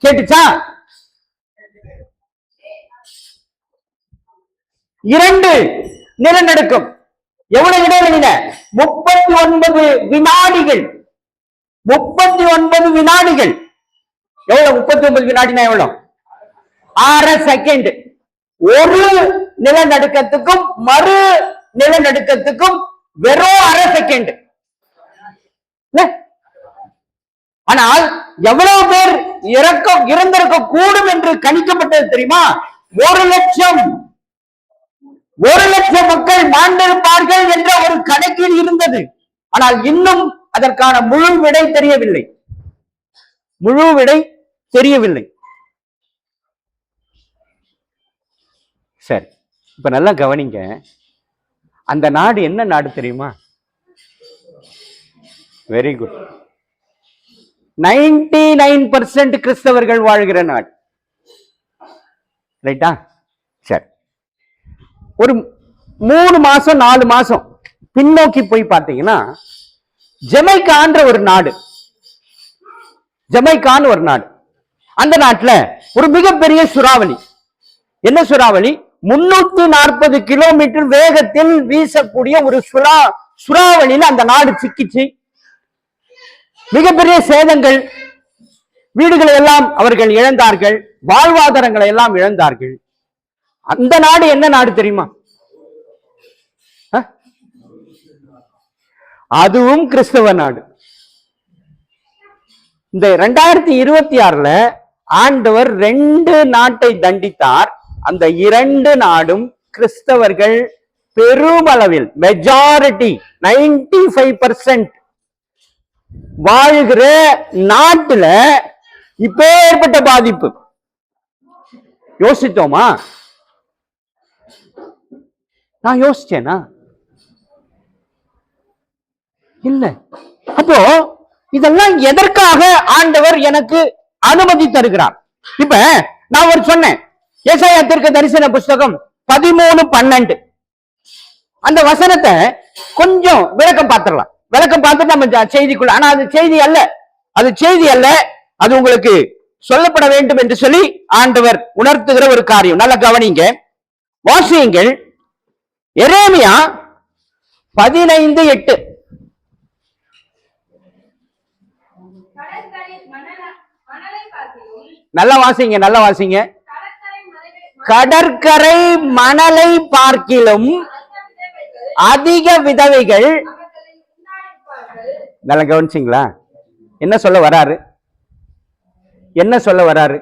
[SPEAKER 1] கேட்டுச்சா? 2 நிலநடுக்கம். எவ்வளவு இடைவெளியில? 39 வினாடிகள். 39 வினாடிகள். எவ்வளவு? 39 வினாடினா எவ்வளவு? 1/2 செகண்ட். ஒரு நிலநடுக்கத்துக்கும் மறு நிலநடுக்கத்துக்கும் வெறும் 1/2 செகண்ட். ஆனால் எவ்வளவு பேர் இறந்திருக்க கூடும் என்று கணிக்கப்பட்டது தெரியுமா? 1,00,000. 1,00,000 மக்கள் மாண்டிருப்பார்கள் என்ற ஒரு கணக்கில் இருந்தது. ஆனால் இன்னும் அதற்கான முழு விடை தெரியவில்லை. முழு விடை தெரியவில்லை. சரி, இப்ப நல்லா கவனிங்க. அந்த நாடு என்ன நாடு தெரியுமா? Very good. 99% கிறிஸ்தவர்கள் வாழ்கிற நாடு. ரைட்டா? சரி, ஒரு 3 மாசம் 4 மாசம் பின்னோக்கி போய் பார்த்தீங்கன்னா ஜமைக்கான்ற ஒரு நாடு. ஜமைக்கான்னு ஒரு நாடு. அந்த நாட்டுல ஒரு மிகப்பெரிய சூறாவளி. என்ன சூறாவளி? 340 கிலோமீட்டர் வேகத்தில் வீசக்கூடிய ஒரு சூறாவளியில அந்த நாடு சிக்கிச்சு. மிகப்பெரிய சேதங்கள். வீடுகளை எல்லாம் அவர்கள் இழந்தார்கள், வாழ்வாதாரங்களை எல்லாம் இழந்தார்கள். அந்த நாடு என்ன நாடு தெரியுமா? அதுவும் கிறிஸ்தவ நாடு. இந்த 2026ல ஆண்டவர் 2 நாட்டை தண்டித்தார். அந்த 2 நாடும் கிறிஸ்தவர்கள் பெருமளவில், மெஜாரிட்டி 95% வாழ்கிற நாட்டுல இப்ப ஏற்பட்ட பாதிப்பு யோசித்தோமா? நான் யோசிச்சேனா? இல்ல. அப்போ இதெல்லாம் எதற்காக ஆண்டவர் எனக்கு அனுமதி தருகிறார்? இப்ப நான் ஒரு சொன்னேன், ஏசாயா தீர்க்க தரிசன புஸ்தகம் 13:12 அந்த வசனத்தை கொஞ்சம் விளக்கம் பார்த்துடலாம். விளக்கம் பார்த்துட்டு நம்ம செய்திக்குள்ள, ஆனா அது செய்தி அல்ல, அது செய்தி அல்ல, அது உங்களுக்கு சொல்லப்பட வேண்டும் என்று சொல்லி ஆண்டவர் உணர்த்துகிற ஒரு காரியம். நல்ல கவனிங்க, வாசியுங்கள். எரேமியா 15:8. நல்ல வாசிங்க, நல்ல வாசிங்க. கடற்கரை மணலை பார்க்கிலும் அதிக விதவைகள். நல்லா கவனிச்சிங்களா? என்ன சொல்ல வராரு? என்ன சொல்ல வராரு?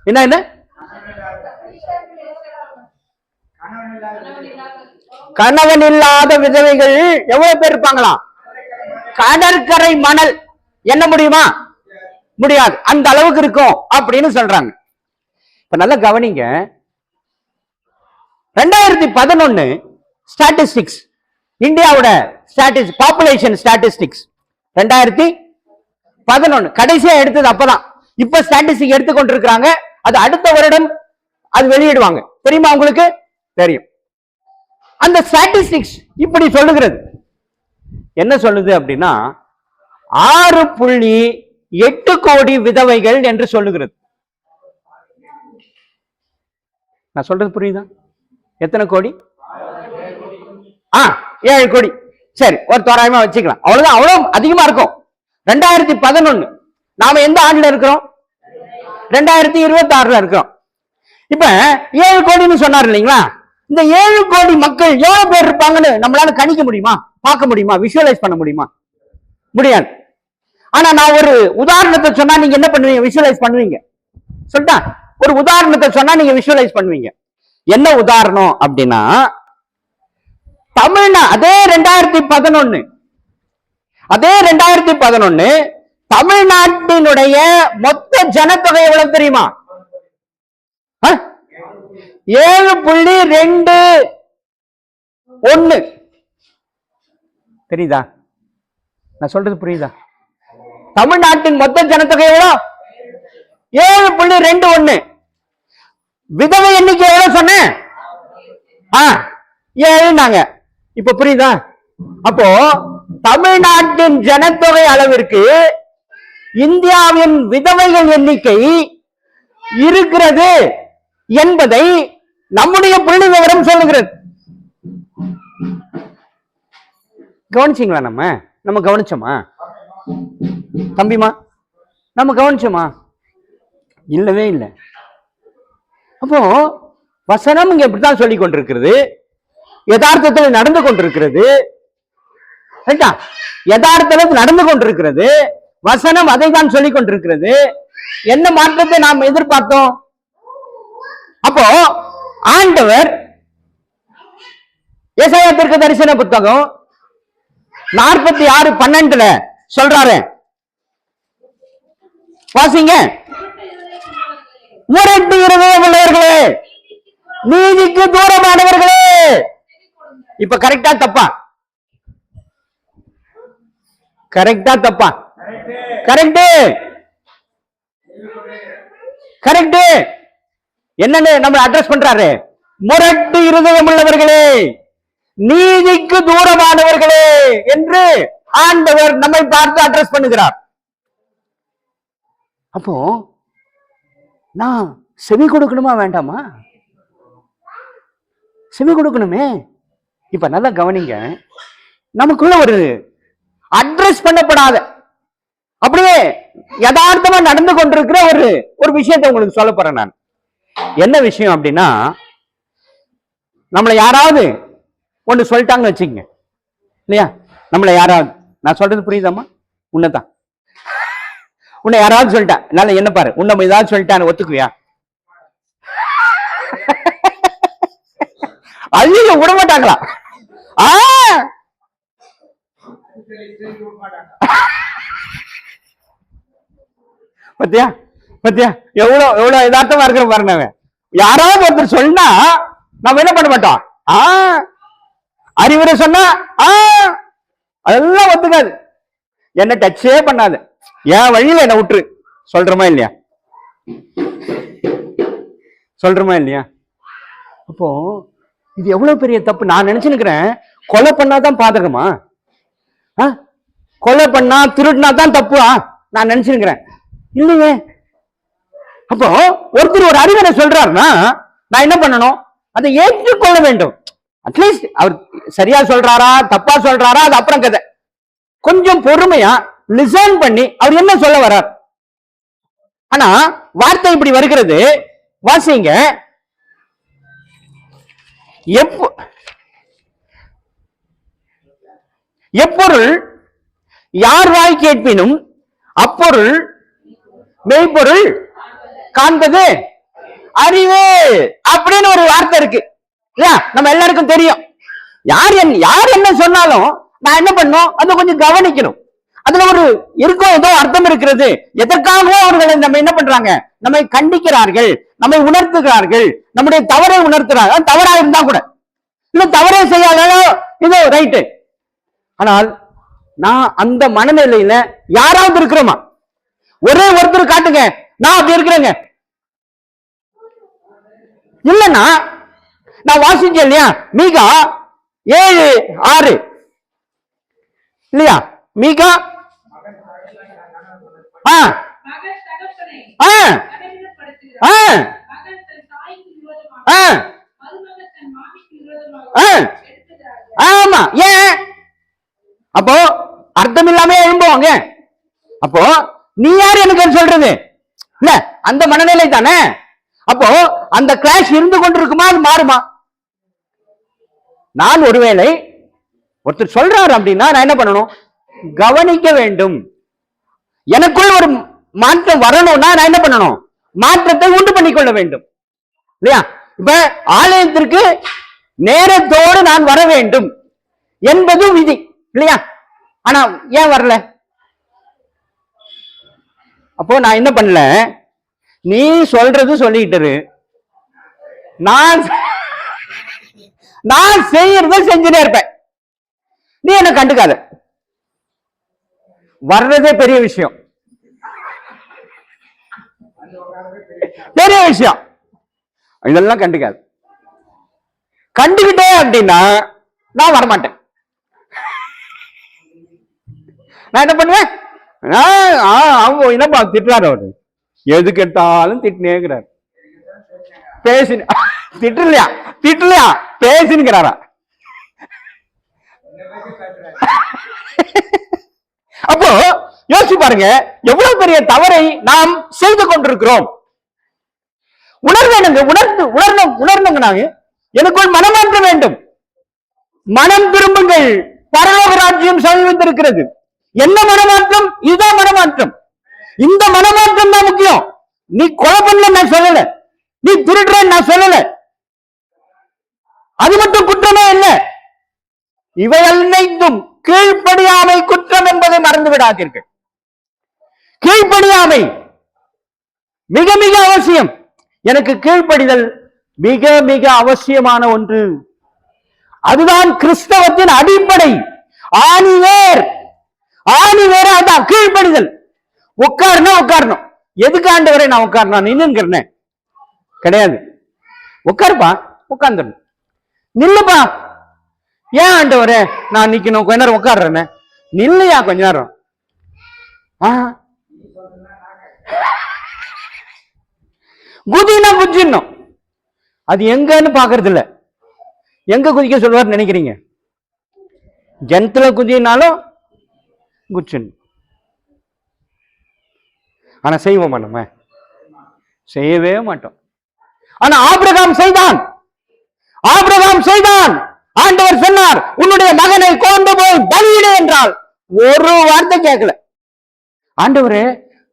[SPEAKER 1] என்ன என்ன? கணவன் இல்லாத விதவைகள் எவ்வளவு பேர் இருப்பாங்களாம்? கடற்கரை மணல் என்ன முடியுமா? முடியாது, அந்த அளவுக்கு இருக்கும் அப்படின்னு சொல்றாங்க. இப்ப நல்லா கவனிங்க. 2011 ஸ்டாட்டிஸ்டிக்ஸ், இந்தியாவோட பாப்புலேஷன் ஸ்டாட்டிஸ்டிக்ஸ் 2011 கடைசியா எடுத்தது. அப்பதான் இப்ப ஸ்டாட்டிஸ்டிக் எடுத்துக்கொண்டிருக்கிறாங்க. அது அடுத்த வருடம் அது வெளியிடுவாங்க. தெரியுமா உங்களுக்கு? தெரியும். அந்த ஸ்டாட்டிஸ்டிக்ஸ் இப்படி சொல்லுகிறது. என்ன சொல்லுது அப்படின்னா 6.8 கோடி விதவைகள் என்று சொல்லுகிறது. நான் சொல்றது புரியுதா? எத்தனை கோடி? 7 கோடி. சரி, ஒரு தோராயமா வச்சுக்கலாம். அவ்வளவுதான், அவ்வளவு அதிகமா இருக்கும். 2011 நாம எந்த ஆண்டுல இருக்கிறோம்? 2026 இருக்கிறோம். இப்ப 7 கோடின்னு சொன்னார் இல்லைங்களா? இந்த 7 கோடி மக்கள் எவ்வளவு பேர் இருப்பாங்கன்னு நம்மளால கணிக்க முடியுமா? பார்க்க முடியுமா? விஷுவலைஸ் பண்ண முடியுமா? முடியாது. ஆனா நான் ஒரு உதாரணத்தை சொன்னா நீங்க என்ன பண்ணுவீங்க? விஷுவலைஸ் பண்ணுவீங்க. சொல்லிட்டா ஒரு உதாரணத்தை சொன்னா நீங்க விஷுவலைஸ் பண்ணுவீங்க. என்ன உதாரணம் அப்படின்னா, அதே 2011 தமிழ்நாட்டினுடைய மொத்த ஜனத்தொகை எவ்வளவு தெரியுமா? 7.21. தெரியுதா? நான் சொல்றது புரியுதா? தமிழ்நாட்டின் மொத்த ஜனத்தொகை எவ்வளவு? 7.21. விதவை எண்ணிக்கை எவ்வளவு சொன்னேன்? 7. இப்ப புரியுதா? அப்போ தமிழ்நாட்டின் ஜனத்தொகை அளவிற்கு இந்தியாவின் விதவைகள் எண்ணிக்கை இருக்கிறது என்பதை நம்முடைய புள்ளி விவரம் சொல்லுகிறது. கவனிச்சீங்களா? நம்ம கவனிச்சோமா தம்பிமா? நம்ம கவனிச்சோமா? இல்லவே இல்லை. அப்போ வசனம் இங்க இப்படித்தான் சொல்லிக் கொண்டிருக்கிறது, யதார்த்தத்தில் நடந்து கொண்டிருக்கிறது. யதார்த்தத்தில் நடந்து கொண்டிருக்கிறது. வசனம் அதை தான் சொல்லிக் கொண்டிருக்கிறது. என்ன மாற்றத்தை நாம் எதிர்பார்த்தோம்? அப்போ ஆண்டவர் ஏசாயா தீர்க்கதரிசன புத்தகம் 46:12 சொல்றாரு. வாசிங்க. முரட்டு இருதயம் உள்ளவர்களே, நீதிக்கு தூரமானவர்களே. இப்ப கரெக்டா தப்பா? கரெக்டா தப்பா? கரெக்ட். கரெக்ட். என்னன்னு நம்ம அட்ரஸ் பண்றாரு? முரட்டு இருதயம் உள்ளவர்களே, நீதிக்கு தூரமானவர்களே என்று ஆண்டவர் நம்மை பார்த்து அட்ரஸ் பண்ணுகிறார். அப்போ நான் செவி கொடுக்கணுமா வேண்டாமா? செவி கொடுக்கணுமே. இப்ப நல்லா கவனிங்க. நமக்குள்ள ஒரு அட்ரஸ் பண்ணப்படாத, அப்படியே யதார்த்தமா நடந்து கொண்டிருக்கிற ஒரு விஷயத்தை உங்களுக்கு சொல்ல போறேன் நான். என்ன விஷயம் அப்படின்னா, நம்மளை யாராவது ஒன்று சொல்லிட்டாங்கன்னு வச்சுக்கங்க இல்லையா? நம்மளை யாராவது, நான் சொல்றது புரியுதாம்மா? உன்னதான் உன்னை யாராவது சொல்லிட்டேன், என்னால என்ன பாரு, உன்னை ஏதாவது சொல்லிட்டான்னு ஒத்துக்குவியா? அழிய விட மாட்டாங்களா? பத்தியா பத்தியா எவ்வளவு எவ்வளவு யதார்த்தமா இருக்கிற பாருங்க. யாராவது ஒருத்தர் சொன்னா நம்ம என்ன பண்ண மாட்டோம்? அறிவுரை சொன்னா அதெல்லாம் ஒத்துக்காது. என்ன டச்சே பண்ணாது, என் வழியில என்ன விட்டுரு. சொல்றமா இல்லையா? சொல்றமா இல்லையா? அப்போ இது எவ்வளவு பெரிய தப்பு. நான் நினைச்சுக்கிறேன், கொலை பண்ணாதான் பாதகமா? கொலை பண்ணா திருடினா தான் தப்புவா நான் நினைச்சுக்கிறேன். இல்லையே. அப்போ ஒருத்தர் ஒரு அறிவுரை சொல்றாருன்னா நான் என்ன பண்ணணும்? அதை ஏற்றுக்கொள்ள வேண்டும். அட்லீஸ்ட் அவர் சரியா சொல்றாரா தப்பா சொல்றாரா அது அப்புறம் கதை. கொஞ்சம் பொறுமையா லிசன் பண்ணி அவர் என்ன சொல்ல வர்றார். ஆனா வார்த்தை இப்படி வருகிறது. வாசிங்க. எப்பொருள் யார் வாய் கேட்பினும் அப்பொருள் மெய்ப்பொருள் காண்பது அறிவு அப்படின்னு ஒரு வார்த்தை இருக்கு இல்லையா? நம்ம எல்லாருக்கும் தெரியும். யார் என்ன சொன்னாலும் நான் என்ன பண்ணணும், அதை கொஞ்சம் கவனிக்கணும். அதுல ஒரு இருக்கும், ஏதோ அர்த்தம் இருக்கிறது. எதற்காகவோ அவர்களை நம்ம என்ன பண்றாங்க, நம்மை கண்டிக்கிறார்கள், நம்மை உணர்த்துகிறார்கள், நம்முடைய தவறை உணர்த்துறாங்க. தவறா இருந்தா கூட இன்னும் தவறே செய்யாத இதோ ரைட்டு. ஆனால் நான் அந்த மனநிலையில யாராவது இருக்கிறோமா? ஒரே ஒருத்தர் காட்டுங்க, நான் அப்படி இருக்கிறேங்க. இல்லைன்னா நான் வாசிச்சேன் இல்லையா, மீகா 7:6 இல்லையா? மீகா ஆமா. ஏன்? அப்போ அர்த்தம் இல்லாம எழும்புவாங்க. அப்போ நீ யார் எனக்கு சொல்றது? இல்ல, அந்த மனநிலை தானே. அப்போ அந்த கிளாஷ் இருந்து கொண்டிருக்குமா, அது மாறுமா? நான் ஒருவேளை ஒருத்தர் சொல்றாரு அப்படின்னா நான் என்ன பண்ணணும்? கவனிக்க வேண்டும். எனக்குள் ஒரு மாற்றம் வரணும்னா நான் என்ன பண்ணணும்? மாற்றத்தை உண்டு பண்ணிக்கொள்ள வேண்டும் இல்லையா? இப்ப ஆலயத்திற்கு நேரத்தோடு நான் வர வேண்டும் என்பது விதி இல்லையா? ஆனா ஏன் வரல? அப்போ நான் என்ன பண்ணல, நீ சொல்றது சொல்லிட்டு நான் செய்யறத செஞ்சுட்டே இருப்பேன், நீ என்ன கண்டுக்காத. வர்றதே பெரிய விஷயம், பெரிய விஷயம். இதெல்லாம் கண்டுக்காது. கண்டுகிட்டே அப்படின்னா நான் வரமாட்டேன். நான் என்ன பண்ணுவேன்? என்னப்பா திட்டுறாரு அவரு, எது கேட்டாலும் திட்டுனேங்கிறார். பேசி திட்டலையா திட்டலையா பேசினுங்கிறாரா? அப்போ யோசிச்சு பாருங்க, எவ்வளவு பெரிய தவறை நாம் செய்து கொண்டிருக்கிறோம். உணர்ந்துங்க. நாங்க எனக்குள் மனமாற்றம் வேண்டும். மனம் திரும்புங்கள், பரலோக ராஜ்யம் சமீபத்திருக்கிறது. என்ன மனமாற்றம்? இதுதான் மனமாற்றம். இந்த மனமாற்றம் தான் முக்கியம். நீ கொலை பண்ணல நான் சொல்லல, நீ திருடுற நான் சொல்லல, அது மட்டும் குற்றமே இல்லை. இவை அனைத்தும் கீழ்ப்படியாமை குற்றம் என்பதை மறந்து விடாதீர்கள். கீழ்ப்படியாமை மிக மிக அவசியம். எனக்கு கீழ்ப்படிதல் மிக மிக அவசியமான ஒன்று. அதுதான் கிறிஸ்தவத்தின் அடிப்படை, ஆணிவேர். ஆணிவேர் அதான் கீழ்ப்படிதல். உட்காரணும். எதுக்கு ஆண்டவரே நான் உட்காரணும்? நின்னுங்கிறேன் கிடையாது. உட்காருப்பா, உட்கார்ந்துடணும். நில்லுப்பா, ஏன் ஆண்டவரே நான் நிக்கணும்? கொஞ்ச நேரம் உட்காடுறேன்னு. நில்லையா கொஞ்ச நேரம். குதினா குதிச்சிடணும். அது எங்கன்னு பாக்குறது இல்ல. எங்க குதிக்க சொல்வார் நினைக்கிறீங்க? ஜென்த்துல குதினாலும் குதிச்சிடணும். ஆனா செய்வோமா? நம்ம செய்யவே மாட்டோம். ஆனா ஆபிரகாம் செய்தான். ஆண்டவர் சொன்னார், உன்னுடைய மகனை கொண்டு போய் பலியிடு என்றால் ஒரு வார்த்தை கேட்கல. ஆண்டவரே,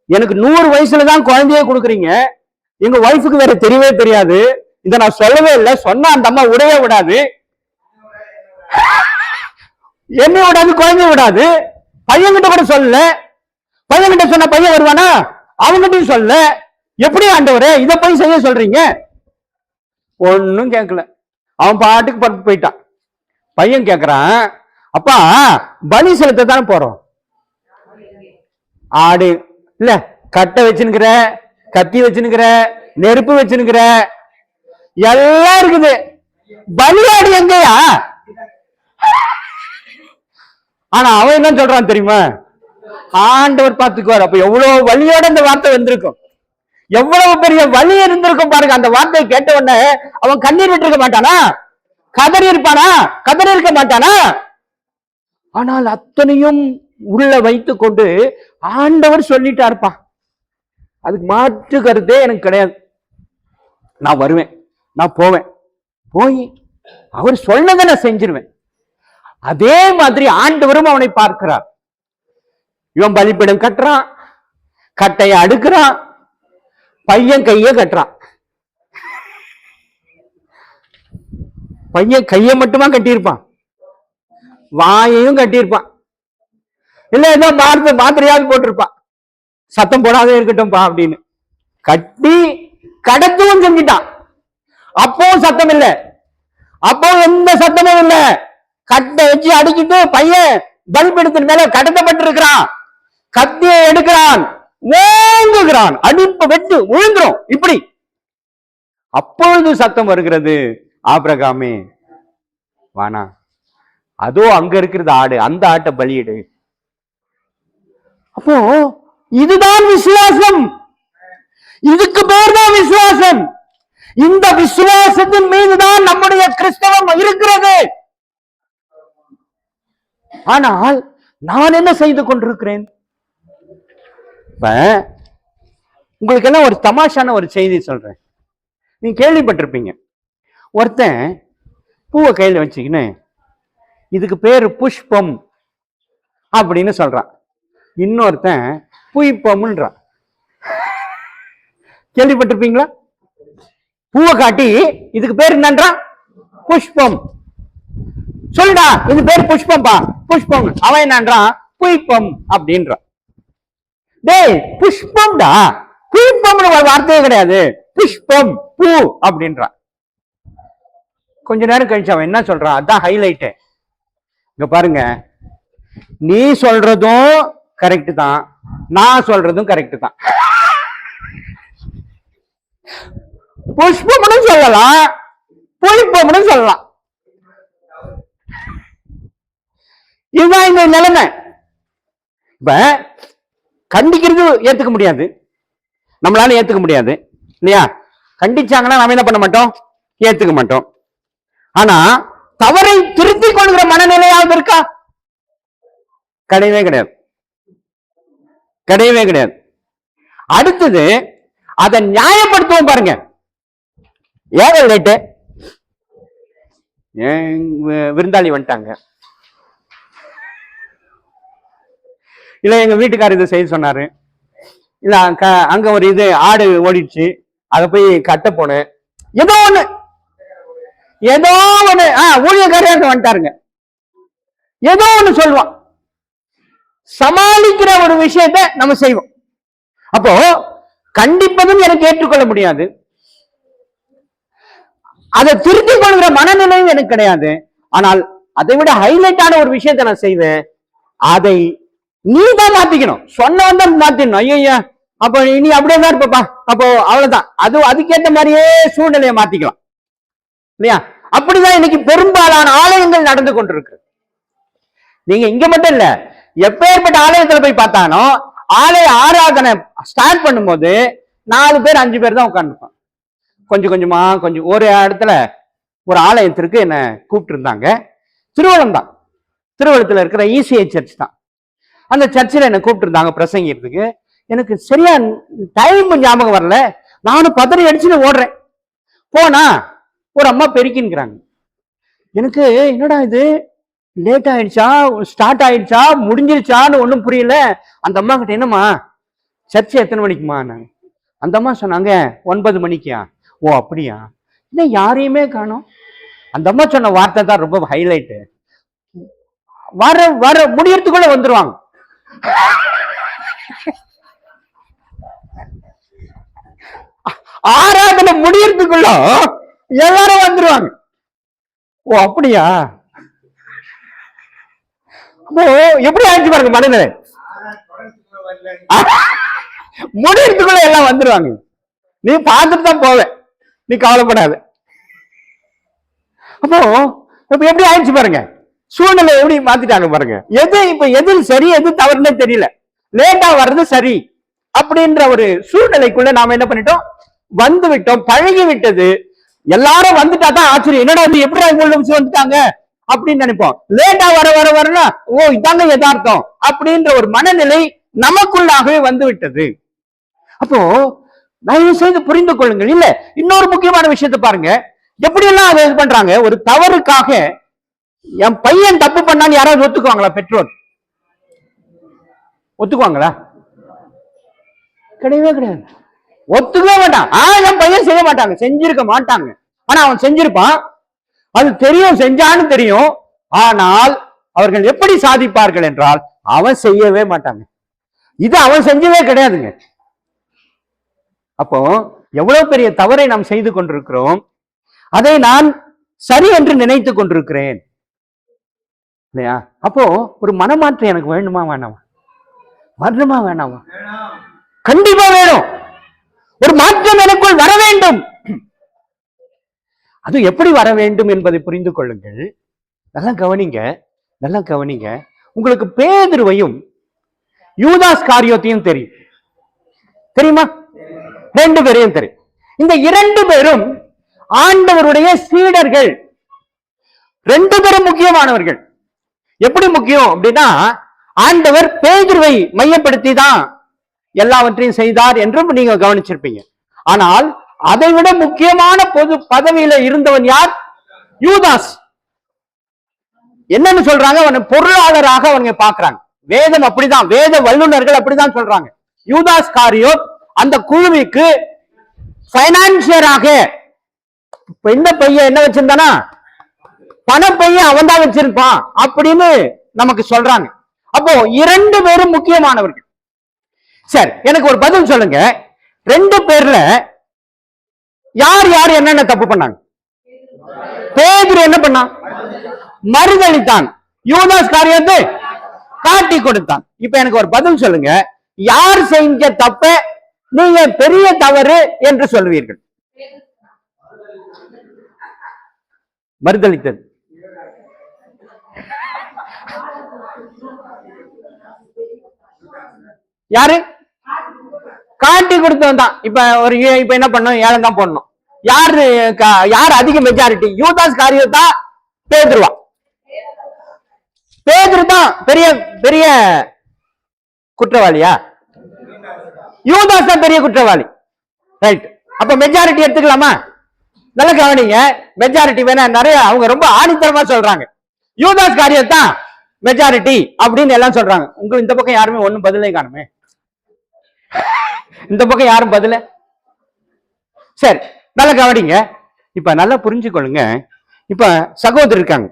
[SPEAKER 1] எனக்கு 100 வயசுலதான் குழந்தையே கொடுக்குறீங்க, எங்க ஒய்ஃபுக்கு வேற தெரியவே தெரியாது, இதை நான் சொல்லவே இல்லை, சொன்னா அந்த அம்மா விடவே விடாது, என்னை விடாது, குழந்தைய விடாது. பையன்கிட்ட கூட சொல்லல. பையன்கிட்ட சொன்ன பையன் வருவானா? அவங்ககிட்டயும் சொல்லல. எப்படி ஆண்டவரே இதை போய் செய்ய சொல்றீங்க? ஒன்னும் கேட்கல. அவன் பாட்டுக்கு பட்டு போயிட்டான். பையன் கேட்கிறான், அப்பா பலி செலுத்த தானே போறோம், ஆடு இல்ல கட்டை வச்சுனுக்கிற, கத்தி வச்சுனுக்கிற, நெருப்பு வச்சுனுக்கிற, எல்லாம் இருக்குது, பலியாடு எங்கயா? ஆனா அவன் என்ன சொல்றான் தெரியுமா? ஆண்டவர் பார்த்துக்குவார். அப்ப எவ்வளவு வலியோட இந்த வார்த்தை வந்திருக்கும், எவ்வளவு பெரிய வலி இருந்திருக்கும் பாருங்க. அந்த வார்த்தையை கேட்ட உடனே அவன் கண்ணீர் விட்டு இருக்க மாட்டானா? கதறி இருப்பானா? கதறி இருக்க மாட்டானா? ஆனால் அத்தனையும் உள்ள வைத்துக் கொண்டு ஆண்டவர் சொல்லிட்டாருப்பா. அதுக்கு மாற்று கருத்தே எனக்கு கிடையாது. நான் வருவேன், நான் போவேன், போய் அவர் சொன்னதை நான் செஞ்சிருவேன். அதே மாதிரி ஆண்டவரும் அவனை பார்க்கிறார். இவன் பலிபீடம் கட்டுறான், கட்டையை அடுக்கிறான், பையன் கைய கட்டுறான். பையன் கைய மட்டுமா கட்டியிருப்பான், வாயையும் கட்டியிருப்பான். இல்ல ஏதோ மாத்திரையாவது போட்டிருப்பான், சத்தம் போடாதே இருக்கட்டும்பா அப்படின்னு கட்டி கடத்தவும் செஞ்சிட்டான். அப்பவும் சத்தம் இல்லை, அப்போ எந்த சத்தமும் இல்லை. கட்டை வச்சு அடிக்கிட்டு பையன் பலிபீடத்தின் மேல கடத்தப்பட்டிருக்கிறான். கத்தியை எடுக்கிறான், ஓங்குகிறான், அடிப்பு வெட்டு விழுந்துரும். இப்படி அப்பொழுது சத்தம் வருகிறது, ஆபிரகாமே வானா, அதோ அங்க இருக்கிறது ஆடு, அந்த ஆட்டை பலியிடு. அப்போ இதுதான் விசுவாசம். இதுக்கு பேர் தான் விசுவாசம். இந்த விசுவாசத்தின் மீதுதான் நம்முடைய கிறிஸ்தவம் இருக்கிறது. ஆனால் நான் என்ன செய்து கொண்டிருக்கிறேன்? இப்ப உங்களுக்கு எல்லாம் ஒரு தமாஷான ஒரு செய்தி சொல்றேன். நீங்க கேள்விப்பட்டிருப்பீங்க. ஒருத்தன் பூவை கையில வச்சுக்கின்னு இதுக்கு பேரு புஷ்பம் அப்படின்னு சொல்றான். இன்னொருத்தன் புய்பம்ன்றான். கேள்விப்பட்டிருப்பீங்களா? பூவை காட்டி இதுக்கு பேர் என்னன்றான்? புஷ்பம். சொல்லுடா இது பேர் புஷ்பம்பா, புஷ்பம். அவன் என்னன்றான்? புய்பம் அப்படின்றான். டேய், புஷ்பம்டா, புஷ்பம்னு ஒரு வார்த்தையே கிடையாது. புஷ்பம், பூ அப்படின்றான். கொஞ்ச நேரம் கழிச்சு அவன் என்ன சொல்றான்? அதான் ஹைலைட். இங்க பாருங்க, நீ சொல்றதும் கரெக்ட் தான், நான் சொல்றதும் கரெக்ட் தான். புஷ்பம்னு சொல்லலாம், புஷ்பம்னு சொல்லலாம். இதுதான் இந்த நிலைமை. இப்ப கண்டிக்கிறது ஏத்துக்க முடியாது, நம்மளால ஏத்துக்க முடியாது இல்லையா? கண்டிச்சாங்கன்னா நாம என்ன பண்ண மாட்டோம்? ஏத்துக்க மாட்டோம். ஆனா தவறை திருத்திக் கொள்கிற மனநிலையாவது இருக்கா? கிடையவே கிடையாது, கிடையவே கிடையாது. அடுத்தது அதை நியாயப்படுத்துவோம் பாருங்க. ஏன் லேட்டு? விருந்தாளி வந்துட்டாங்க, இல்ல எங்க வீட்டுக்காரர் இதை செய்ய சொன்னாரு, இல்ல அங்க ஒரு இது ஆடு ஓடிடுச்சு, அத போய் கட்ட போனேன், ஏதோ ஒண்ணு ஊழியக்காரர் வந்துட்டாருங்க, ஏதோ ஒண்ணு சொல்லுவான். சமாளிக்கிற ஒரு விஷயத்தை நம்ம செய்வோம். அப்போ கண்டிப்பதும் எனக்கு ஏற்றுக்கொள்ள முடியாது, அதை திருத்திக் கொள்கிற மனநிலையும் எனக்கு கிடையாது. ஆனால் அதை விட ஹைலைட்டான ஒரு விஷயத்தை நான் செய்வேன். அதை நீ தான் மாத்திக்கணும், சொன்னவன் தான் மாத்திடணும். ஐயா அப்ப நீ அப்படியே தான் இருப்பா, அப்போ அவ்வளவுதான். அதுக்கேற்ற மாதிரியே சூழ்நிலையை மாத்திக்கலாம் இல்லையா? அப்படிதான் இன்னைக்கு பெரும்பாலான ஆலயங்கள் நடந்து கொண்டிருக்கு. நீங்க இங்க மட்டும் இல்ல, எப்பேற்பட்ட ஆலயத்துல போய் பார்த்தாலும் ஆலய ஆராதனை ஸ்டார்ட் பண்ணும்போது 4 பேர் 5 பேர் தான் உட்காந்துருப்பான். கொஞ்சம் கொஞ்சமா கொஞ்சம் ஒரு இடத்துல ஒரு ஆலயத்திற்கு என்ன கூப்பிட்டு இருந்தாங்க. திருவள்ளம் தான், திருவள்ளத்துல இருக்கிற இசிஐ சர்ச் தான். அந்த சர்ச்சில் என்ன கூப்பிட்டு இருந்தாங்க பிரசங்கிறதுக்கு. எனக்கு சரியா டைம் ஞாபகம் வரல, நானும் பதறி அடிச்சுன்னு ஓடுறேன். போனா ஒரு அம்மா பெருக்கின்னுக்குறாங்க. எனக்கு என்னடா இது, லேட் ஆயிடுச்சா, ஸ்டார்ட் ஆயிடுச்சா, முடிஞ்சிருச்சான்னு ஒன்றும் புரியல. அந்த அம்மா கிட்ட, என்னம்மா சர்ச்சை எத்தனை மணிக்குமா? அந்த அம்மா சொன்னாங்க 9 மணிக்கா. ஓ அப்படியா? இன்னும் யாரையுமே காணோம். அந்த அம்மா சொன்ன வார்த்தை தான் ரொம்ப ஹைலைட்டு. வர வர முடியறதுக்குள்ள வந்துருவாங்க. ஆராதனை முடியறதுக்குள்ள எல்லாரும் வந்துருவாங்க. ஓ அப்படியா? எப்படி ஆயிடுச்சு பாருங்க மனநிலை. முடியறதுக்குள்ள எல்லாம் வந்துருவாங்க. நீ பார்த்துட்டு தான் போவேன், நீ கவலைப்படாத. அப்போ இப்ப எப்படி ஆயிடுச்சு பாருங்க, சூழ்நிலை எப்படி மாத்திட்டாங்க பாருங்க. எது சரி எது தவறுனே தெரியல, லேட்டா வர்றது சரி அப்படின்ற ஒரு சூழ்நிலைக்குள்ள நாம என்ன பண்ணிட்டோம்? வந்து விட்டோம், பழகி விட்டது. எல்லாரும் வந்துட்டா தான் ஆச்சரியம், என்னடா இது எப்படி வந்துட்டாங்க அப்படின்னு நினைப்போம். லேட்டா வர வர வரனா ஓ இதாங்க யதார்த்தம் அப்படின்ற ஒரு மனநிலை நமக்குள்ளாகவே வந்து விட்டது. அப்போ தயவு செய்து புரிந்து கொள்ளுங்கள். இல்ல, இன்னொரு முக்கியமான விஷயத்தை பாருங்க, எப்படி எல்லாம் அதை இது பண்றாங்க. ஒரு தவறுக்காக என் பையன் தப்பு பண்ணான்னு யாராவது ஒத்துக்குவாங்களா? பெற்றோர் ஒத்துக்குவாங்களா? கிடையவே கிடையாது, ஒத்துக்கவே மாட்டான். என் பையன் செய்ய மாட்டாங்க, செஞ்சிருக்க மாட்டாங்க. ஆனா அவன் செஞ்சிருப்பான், அது தெரியும், செஞ்சான்னு தெரியும். ஆனால் அவர்கள் எப்படி சாதிப்பார்கள் என்றால், அவன் செய்யவே மாட்டாங்க. இது அவன் செஞ்சவே கிடையாதுங்க. அப்போ எவ்வளவு பெரிய தவறை நாம் செய்து கொண்டிருக்கிறோம். அதை நான் சரி என்று நினைத்துக் கொண்டிருக்கிறேன் இல்லையா? அப்போ ஒரு மனமாற்றம் எனக்கு வேணுமா வேணாமா? வரணுமா வேணாமா? கண்டிப்பா வேணும். ஒரு மாற்றம் எனக்குள் வர வேண்டும். அது எப்படி வர வேண்டும் என்பதை புரிந்து கொள்ளுங்கள். நல்லா கவனிங்க, நல்லா கவனிங்க. உங்களுக்கு பேதுருவையும் யூதாஸ் காரியோத்தையும் தெரியும், தெரியுமா? 2 பேரையும் தெரியும். இந்த 2 பேரும் ஆண்டவருடைய சீடர்கள். 2 பேரும் முக்கியமானவர்கள். எப்படி முக்கியம் அப்படின்னா, ஆண்டவர் பேதுருவை மையப்படுத்தி தான் எல்லாவற்றையும் செய்தார் என்றும் நீங்க கவனிச்சிருப்பீங்க. ஆனால் அதை விட முக்கியமான பொது பதவியில இருந்தவன் யார்? யூதாஸ். என்னன்னு சொல்றாங்க? அவனை பொருளாளராக அவங்க பாக்குறாங்க. வேதம் அப்படிதான், வேத வல்லுநர்கள் அப்படிதான் சொல்றாங்க. யூதாஸ் காரியோத் அந்த குழுவிற்கு பைனான்சியராக, இந்த பையன் என்ன வச்சிருந்தானா, பணப்பையன் அவன் தான் வச்சிருப்பான் அப்படின்னு நமக்கு சொல்றாங்க. அப்போ 2 பேரும் முக்கியமானவர்கள். சரி, எனக்கு ஒரு பதில் சொல்லுங்க. 2 பேர்ல யார் யார் என்னென்ன தப்பு பண்ணாங்க? பேதுரு என்ன பண்ணான்? மறுதளித்தான். யூதாஸ் காரியத்தை காட்டி கொடுத்தான். இப்ப எனக்கு ஒரு பதில் சொல்லுங்க. யார் செஞ்ச தப்ப நீங்க பெரிய தவறு என்று சொல்வீர்கள்? மறுதளித்தது. யாரு? காட்டி கொடுத்தவன் தான். இப்ப என்ன பண்ணும்? ஏழம் தான் போடணும். யார் அதிக மெஜாரிட்டி? யூதாஸ் காரியத்தா பேதுருவா? பேதுரு தான் பெரிய பெரிய குற்றவாளியா? யூதாஸ் தான் பெரிய குற்றவாளி. ரைட். அப்ப மெஜாரிட்டி எடுத்துக்கலாமா? நல்ல கவனிங்க. மெஜாரிட்டி வேணா நிறைய அவங்க ரொம்ப ஆணித்தரமா சொல்றாங்க. யூதாஸ் காரியத்தான் மெஜாரிட்டி அப்படின்னு எல்லாம் சொல்றாங்க. உங்களுக்கு இந்த பக்கம் யாருமே ஒண்ணும் பதிலே காணுமே. இந்த பக்கம் யாரும் பதில. சரி, நல்ல கவனிங்க. இப்ப நல்லா புரிஞ்சுக்கொள்ளுங்க. இப்ப சகோதரர் இருக்காங்க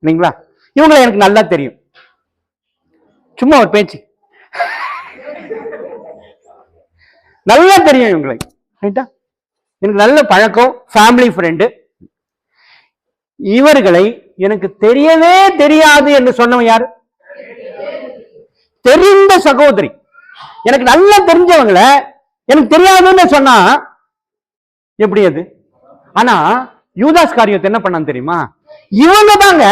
[SPEAKER 1] இல்லைங்களா? இவங்களை எனக்கு நல்லா தெரியும். சும்மா ஒரு பேச்சு, நல்லா தெரியும் இவங்களை. ரைட்டா? எனக்கு நல்ல பழக்கம், ஃபேமிலி ஃப்ரெண்டு. இவர்களை எனக்கு தெரியவே தெரியாது என்று சொன்னவன் யாரு? தெரிந்த சகோதரி. எனக்கு நல்லா தெரிஞ்சவங்களை எனக்கு தெரியாதுன்னு சொன்னா எப்படி அது? ஆனா யூதாஸ் காரியத்தை என்ன பண்ணான்னு தெரியுமா? இவங்க தாங்க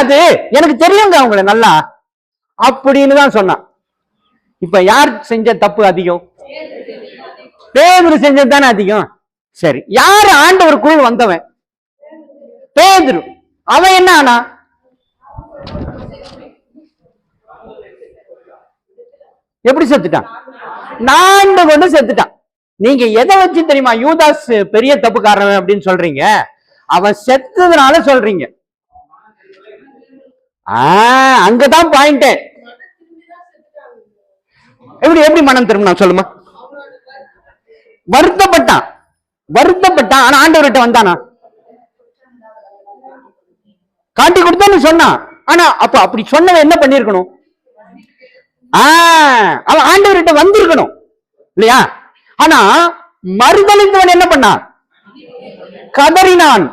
[SPEAKER 1] அது எனக்கு தெரியுங்க அவங்களை நல்லா அப்படின்னு தான் சொன்னான். இப்ப யார் செஞ்ச தப்பு அதிகம்? பேதுரு செஞ்சது தானே அதிகம். சரி, யாரு ஆண்டவருக்குள் வந்தவன்? பேதுரு. அவன் என்ன ஆனா? எப்படி செத்துட்டான்? நாண்டு கொண்டு செத்துட்டான். நீங்க எதை வச்சு தெரியுமா யூதாஸ் பெரிய தப்புக்காரன் அப்படின்னு சொல்றீங்க? அவன் செத்ததுனால சொல்றீங்க. அங்கதான் பாயிண்ட். எப்படி மனம் திரும்பினா சொல்லுமா? வருத்தப்பட்டான். ஆனா ஆண்டவர்கிட்ட வந்தானா? காட்டி கொடுத்தான்னு சொன்னான். ஆனா அப்ப அப்படி சொன்னவன் என்ன பண்ணிருக்கணும்? அவன் ஆண்டவர்கிட்ட வந்திருக்கணும் இல்லையா? ஆனா மறுதளித்தவன் என்ன பண்ணான்? கதறினான்,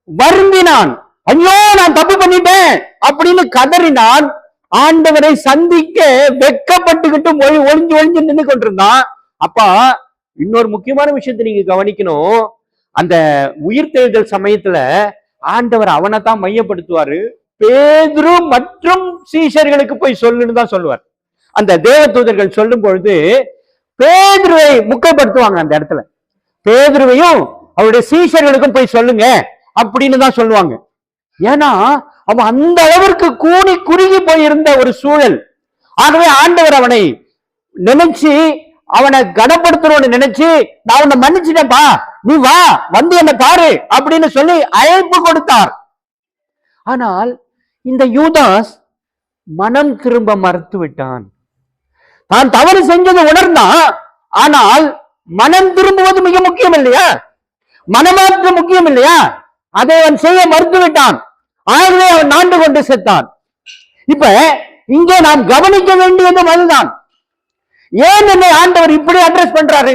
[SPEAKER 1] வருந்தினான். ஐயோ நான் தப்பு பண்ணிட்டேன் அப்படின்னு கதறினான். ஆண்டவரை சந்திக்க வெக்கப்பட்டுக்கிட்டு ஒளிஞ்சு நின்று கொண்டிருந்தான். அப்ப இன்னொரு முக்கியமான விஷயத்தை நீங்க கவனிக்கணும். அந்த உயிர்த்தெழுதல் சமயத்துல ஆண்டவர் அவனை தான் மையப்படுத்துவாரு. பேதுரு மற்றும் சீஷர்களுக்கு போய் சொல்லுன்னு தான் சொல்லுவார். அந்த தேவ தூதர்கள் சொல்லும் பொழுது பேதுருவை முக்கியப்படுத்துவாங்க. அந்த இடத்துல பேதுருவையும் அவருடைய சீஷர்களுக்கும் போய் சொல்லுங்க அப்படின்னு தான் சொல்லுவாங்க. ஏன்னா அவன் அந்த அளவிற்கு கூனி குறுகி போயிருந்த ஒரு சூழல். ஆகவே ஆண்டவர் அவனை நினைச்சு, அவனை கனப்படுத்தணும்னு நினைச்சு, நான் உன்னை மன்னிச்சிட்டேன்பா, நீ வா வந்து என்ன பாரு அப்படின்னு சொல்லி அழைப்பு கொடுத்தார். ஆனால் இந்த யூதாஸ் மனம் திரும்ப மறுத்து விட்டான். தான் தவறு செஞ்சது உணர்ந்தான். ஆனால் மனம் திரும்புவது மிக முக்கியம் இல்லையா? மனமாற்றம் முக்கியம் இல்லையா? அதை அவன் செய்ய மறுத்து விட்டான். ஆகவே அவன் நாண்டு கொண்டு செத்தான். இப்ப இங்கே நாம் கவனிக்க வேண்டியது அதுதான். ஏன் என்னை ஆண்டவர் இப்படி அட்ரஸ் பண்றாரு?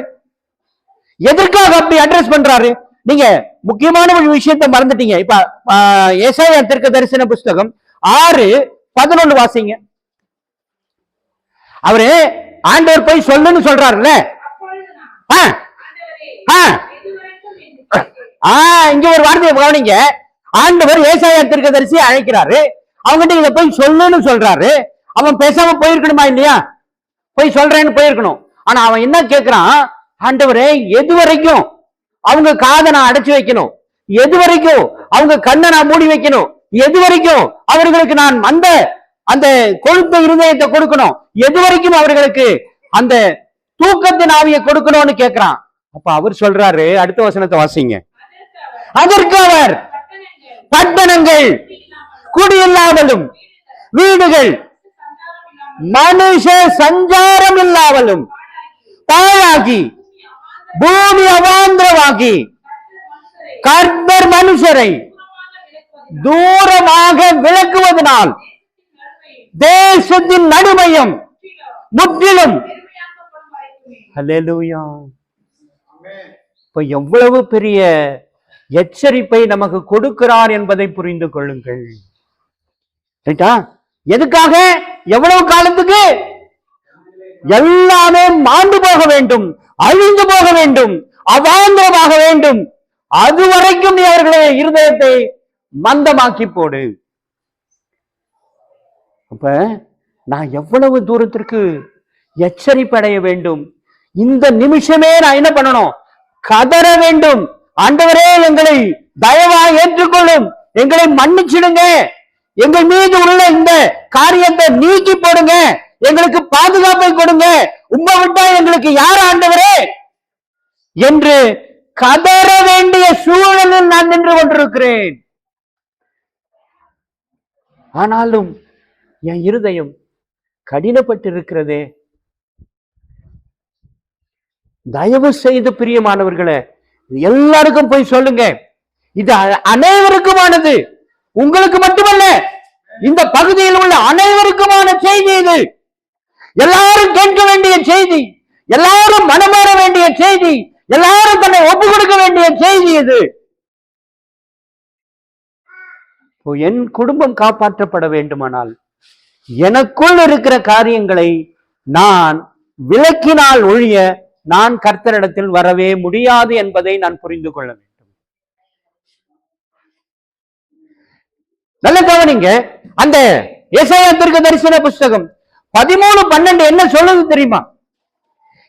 [SPEAKER 1] எதற்காக அப்படி அட்ரஸ் பண்றாரு? நீங்க முக்கியமான ஒரு விஷயத்தை மறந்துட்டீங்க. இப்ப ஏசாயா தீர்க்கதரிசன புஸ்தகம் 6:11 வாசிங்க. அவரு ஆண்டவர் போய் சொல்லுன்னு சொல்றாருல்ல. இங்க ஒரு வார்த்தையை கவனிங்க. ஆண்டவர் ஏசாயா தீர்க்கதரிசி அழைக்கிறாரு. அவங்ககிட்ட இதை போய் சொல்லுன்னு சொல்றாரு. அவன் பேசாம போயிருக்கணுமா இல்லையா? போய் சொல்றேன்னு போயிருக்கணும். ஆனா அவன் என்ன கேட்கிறான்? ஆண்டவரே, எது வரைக்கும் அவங்க காதை நான் அடைச்சு வைக்கணும்? எது வரைக்கும் அவங்க கண்ணை நான் மூடி வைக்கணும்? எது வரைக்கும் அவர்களுக்கு நான் அந்த கொழுத்த இருதயத்தை கொடுக்கணும்? எது வரைக்கும் அவர்களுக்கு அந்த தூக்கத்தின் ஆவியை கொடுக்கணும்னு கேட்கிறான். அப்ப அவர் சொல்றாரு, அடுத்த வசனத்தை வாசிங்க. அதற்கு அவர் பட்டணங்கள் குடியில்லாமலும் வீடுகள் மனுஷ சஞ்சாரம் இல்லாமலும் பாழாகி பூமி அவாந்திரமாகி கர்த்தர் மனுஷரை தூரமாக விலக்குவதனால் தேசத்தின் நடுமையும் முற்றிலும். ஹல்லேலூயா. இப்ப எவ்வளவு பெரிய எச்சரிப்பை நமக்கு கொடுக்கிறார் என்பதை புரிந்து கொள்ளுங்கள். ரைட்டா? எதுக்காக? எவ்வளவு காலத்துக்கு? எல்லாமே மாண்டு போக வேண்டும், அழிந்து போக வேண்டும், அவாந்தரமாக வேண்டும். அது வரைக்கும் நீ அவர்களுடைய இருதயத்தை மந்தமாக்கி போடு. அப்ப நான் எவ்வளவு தூரத்திற்கு எச்சரிப்படைய வேண்டும்? இந்த நிமிஷமே நான் என்ன பண்ணணும்? கதற வேண்டும். ஆண்டவரே, எங்களை தயவா ஏற்றுக்கொள்ளும், எங்களை மன்னிச்சிடுங்க, எங்கள் மீது உள்ள இந்த காரியத்தை நீக்கி போடுங்க, எங்களுக்கு பாதுகாப்பை கொடுங்க, உம்மை விட்டா எங்களுக்கு யார் ஆண்டவரே என்று கதற வேண்டிய சூழலில் நான் நின்று கொண்டிருக்கிறேன். ஆனாலும் என் இருதயம் கடினப்பட்டிருக்கிறதே. தயவு செய்து பிரியமானவர்களே, எல்லாருக்கும் போய் சொல்லுங்க, இது அனைவருக்குமானது, உங்களுக்கு மட்டுமல்ல, இந்த பகுதியில் உள்ள அனைவருக்குமான செய்தி இது. எல்லாரும் கேட்க வேண்டிய செய்தி, எல்லாரும் மனமாற வேண்டிய செய்தி, எல்லாரும் தன்னை ஒப்பு கொடுக்க வேண்டிய செய்தி இது. என் குடும்பம் காப்பாற்றப்பட வேண்டுமானால் எனக்குள் இருக்கிற காரியங்களை நான் விலக்கினால் ஒழிய நான் கர்த்தரிடத்தில் வரவே முடியாது என்பதை நான் புரிந்து கொள்ள வேண்டும். நல்ல கவனிங்க, அந்த ஏசாயா தீர்க்கதரிசன புஸ்தகம் 13:12 என்ன சொல்லுது தெரியுமா?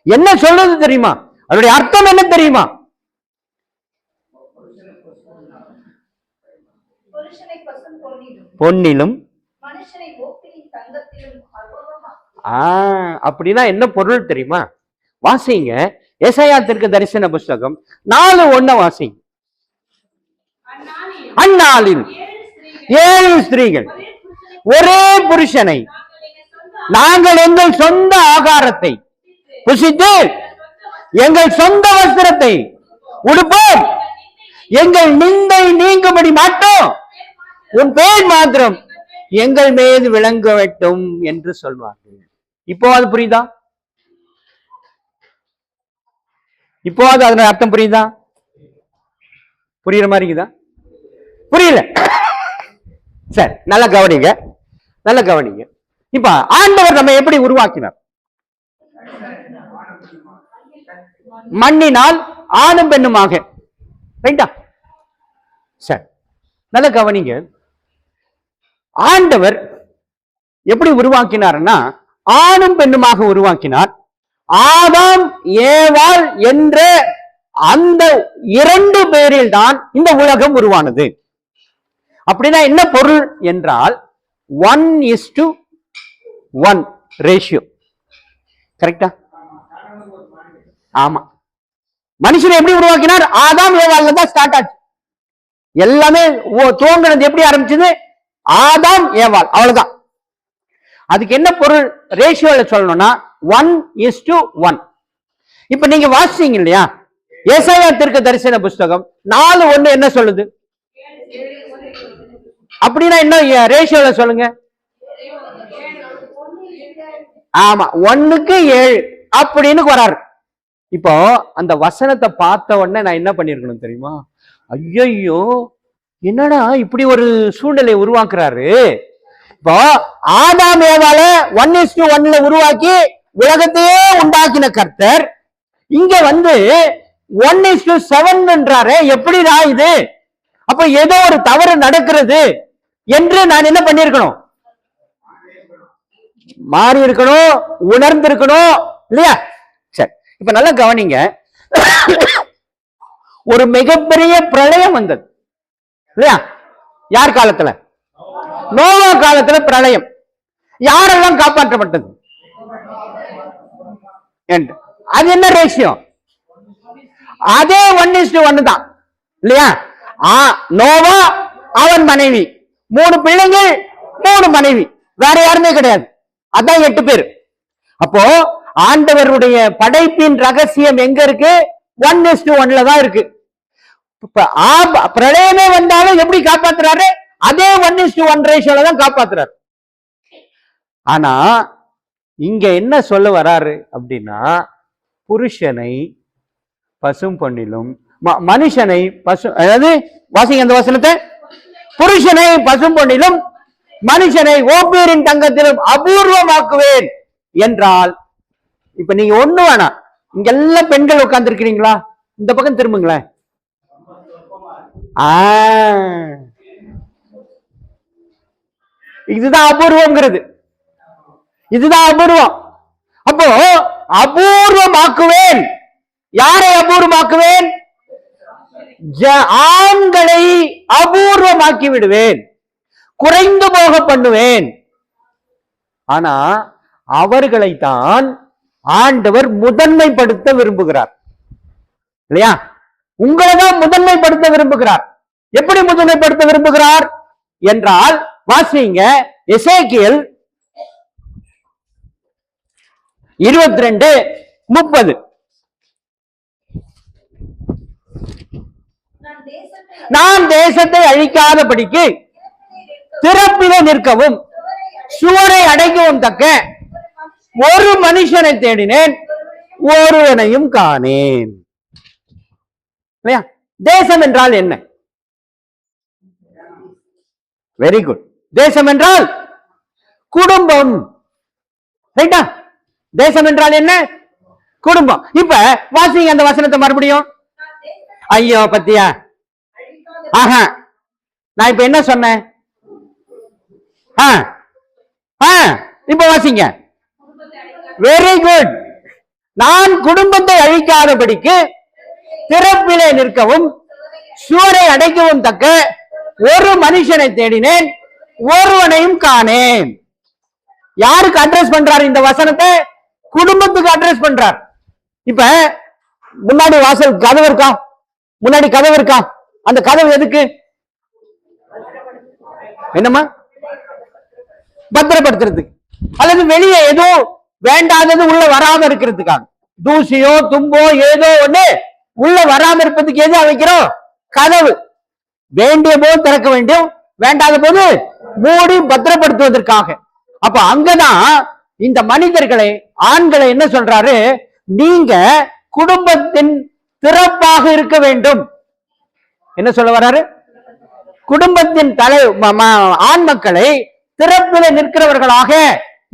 [SPEAKER 1] என்ன சொல்லுது தெரியுமா? அதனுடைய அர்த்தம் என்ன தெரியுமா? பொன்னிலும் அப்படின்னா என்ன பொருள் தெரியுமா? வாசிங்க, ஏசாயா தீர்க்கதரிசன புஸ்தகம் 4:1 வாசிங்க. அந்நாளில் 7 ஸ்திரீகள் ஒரே புருஷனை நாங்கள் எங்கள் சொந்த ஆகாரத்தை புசித்து எங்கள் சொந்த வஸ்திரத்தை உடுப்போம், எங்கள் நிந்தை நீங்கும்படி மாட்டோம், உன் பேர் மாத்திரம் எங்கள் மீது விளங்க வேண்டும் என்று சொல்வார்கள். இப்போ அது புரியுதா? இப்போ அது அதனுடைய அர்த்தம் புரியுதா? புரியுற மாதிரி இருக்குதா? புரியல? சரி, நல்ல கவனிங்க, நல்ல கவனிங்க. இப்ப ஆண்டவர் நம்ம எப்படி உருவாக்கினார்? மண்ணினால் ஆணும் பெண்ணுமாக. ரைட்டா? சரி, நல்ல கவனிங்க. ஆண்டவர் எப்படி உருவாக்கினார்னா ஆணும் பெண்ணுமாக உருவாக்கினார். ஆதாம் ஏவாள் என்ற அந்த 2 பேரில் தான் இந்த உலகம் உருவானது. அப்படின்னா என்ன பொருள் என்றால் 1:1 ரேஷியோ. கரெக்டா? ஆமா. மனுஷனை எப்படி உருவாக்கினார்? ஆதாம் ஏவாள்ல தான் ஸ்டார்ட் ஆச்சு. எல்லாமே துவங்கினது எப்படி ஆரம்பிச்சது? ஆதாம் ஏவாள், அவ்வளவுதான். அதுக்கு என்ன பொருள் ரேஷியோல சொல்லணும்னா 1:1. இப்ப நீங்க வாசிச்சீங்க இல்லையா ஏசாயா தீர்க்கதரிசன புஸ்தகம் 4:1 என்ன சொல்லுது? அப்படின்னா என்ன ரேஷியோல சொல்லுங்க? ஆமா, 1:7 அப்படின்னு வராரு. இப்போ அந்த வசனத்தை பார்த்த உடனே நான் என்ன பண்ணிருக்கணும் தெரியுமா? ஐயோ, என்னடா இப்படி ஒரு சூழ்நிலை உருவாக்குறாரு. இப்போ ஆதாம் ஏவாள 1:1 உருவாக்கி உலகத்தையே உண்டாக்கின கர்த்தர் இங்க வந்து 1:7 எப்படிடா இது? அப்ப ஏதோ ஒரு தவறு நடக்கிறது என்று நான் என்ன பண்ணிருக்கணும்? மாறி இருக்கணும், உணர்ந்திருக்கணும் இல்லையா? சரி, இப்ப நல்லா கவனிங்க. ஒரு மிகப்பெரிய பிரளயம் வந்தது இல்லையா? யார் காலத்துல? நோவா காலத்துல பிரளயம். யாரெல்லாம் காப்பாற்றப்பட்டது? அது என்ன ரேஷியோ? அதே 1:1 தான் இல்லையா? நோவா, அவன் மனைவி, 3 பிள்ளைங்கள், 3 மனைவி, வேற யாருமே கிடையாது. அதான் 8 பேர். அப்போ ஆண்டவருடைய படைப்பின் ரகசியம் எங்க இருக்கு? 1:1 தான் இருக்கு. பிரளயமே வந்தாலும் எப்படி காப்பாத்துறாரு? அதே 1:1 ரேஷியோல தான் காப்பாத்துறாரு. ஆனா இங்க என்ன சொல்ல வராரு அப்படின்னா, புருஷனை பசும் பொன்னிலும் மனுஷனை அதாவது வாசிங்க அந்த வசனத்தை. புருஷனை பசும் பொன்னிலும் மனுஷனை ஓப்பீரின் தங்கத்திலும் அபூர்வமாக்குவேன் என்றால், இப்ப நீங்க ஒண்ணு வேணாம், இங்க எல்லாம் பெண்கள் உட்கார்ந்து இருக்கிறீங்களா? இந்த பக்கம் திரும்புங்களேன். இதுதான் அபூர்வம்ங்கிறது, இதுதான் அபூர்வம். அப்போ அபூர்வமாக்குவேன். யாரை அபூர்வமாக்குவேன்? ஆண்களை அபூர்வமாக்கி விடுவேன், குறைந்து போக பண்ணுவேன். ஆனா அவர்களைத்தான் ஆண்டவர் முதன்மைப்படுத்த விரும்புகிறார் இல்லையா? உங்களை தான் முதன்மைப்படுத்த விரும்புகிறார். எப்படி முதன்மைப்படுத்த விரும்புகிறார் என்றால், வாசிங்க எசேக்கியேல் 22:30. நான் தேசத்தை அழிக்காதபடிக்கு திறப்பிலே நிற்கவும் சுவரை அடைக்கவும் தக்க ஒரு மனுஷனை தேடினேன், ஒருவனையும் காணேன். தேசம் என்றால் என்ன? Very good. தேசம் என்றால் குடும்பம். ரைட்டா? தேசம் என்றால் என்ன? குடும்பம். இப்ப வாசிங்க அந்த வசனத்தை மறுபடியும். ஐயோ பத்தியா, ஆஹா, நான் இப்ப என்ன சொன்னேன்? இப்ப வாசிங்க. Very good. நான் குடும்பத்தை அழிக்காதபடிக்கு திறப்பிலே நிற்கவும் சுவரை அடைக்கவும் தக்க ஒரு மனுஷனை தேடினேன், ஒருவனையும் காணேன். யாருக்கு அட்ரஸ் பண்றாரு இந்த வசனத்தை? குடும்பத்துக்கு அட்ரஸ் பண்றார். இப்ப முன்னாடி வாசல் கதவு இருக்கா? முன்னாடி கதவு இருக்கா? அந்த கதவு எதுக்கு? என்னமா? பத்திரப்படுத்துறதுக்கு, அல்லது வெளியே ஏதோ வேண்டாதது உள்ள வராம இருக்கிறதுக்காக. தூசியோ தும்போ ஏதோ ஒண்ணு உள்ள வராம இருப்பதுக்கு எது வைக்கிறோம்? கதவு. வேண்டிய போது திறக்க வேண்டும், வேண்டாத போது மூடி பத்திரப்படுத்துவதற்காக. அப்ப அங்கதான் இந்த மனிதர்களை, ஆண்களை என்ன சொல்றாரு? நீங்க குடும்பத்தின் திறப்பாக இருக்க வேண்டும். என்ன சொல்ல வர்றாரு? குடும்பத்தின் தலை ஆண் மக்களை திறப்பில நிற்கிறவர்களாக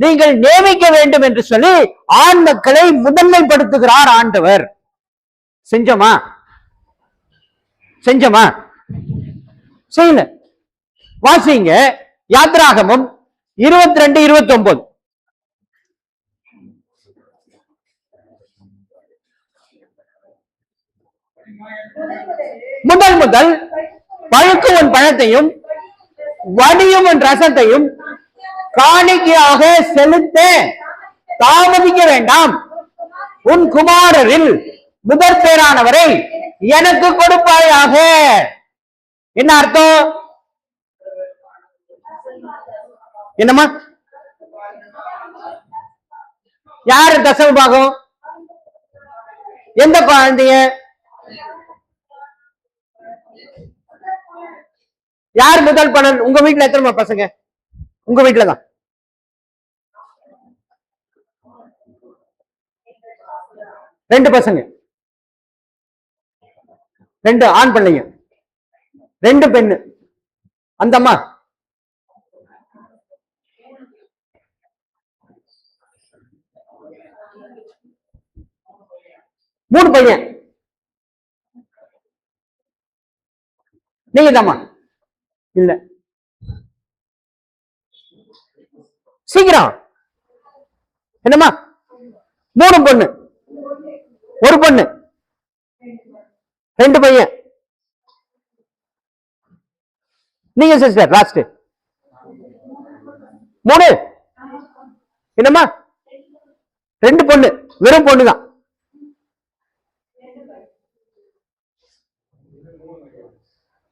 [SPEAKER 1] நீங்கள் நியமிக்க வேண்டும் என்று சொல்லி ஆண் மக்களை முதன்மைப்படுத்துகிறார் ஆண்டவர். செஞ்சோமா? செஞ்சோமா? செய்யல. வாசிங்க யாத்ராகமம் 22:29. முதல் பழுக்கும் உன் பழத்தையும் வடியும் உன் ரசத்தையும் காணிக்கையாக செலுத்த தாமதிக்க வேண்டாம். உன் குமாரரில் முதற் பேரானவரை எனக்கு கொடுப்பாயாக. என்ன அர்த்தம்? என்னமா? யாரு தசம பாகம்? எந்த குழந்தைய? யார் முதல் பலன்? உங்க வீட்டுல எத்தனை பசங்க? உங்க வீட்டுலதான் 2 பசங்க, 2 ஆண் பிள்ளைங்க, 2 பெண்ணு. அந்த அம்மா 3 பையன். நீங்க தாமா? இல்ல, சீக்கிரம். என்னம்மா? 3 பொண்ணு, 1 பொண்ணு, 2 பையன். நீங்க சிஸ்டர் லாஸ்ட் 3. என்னம்மா? 2 பொண்ணு, வெறும் பொண்ணுதான்.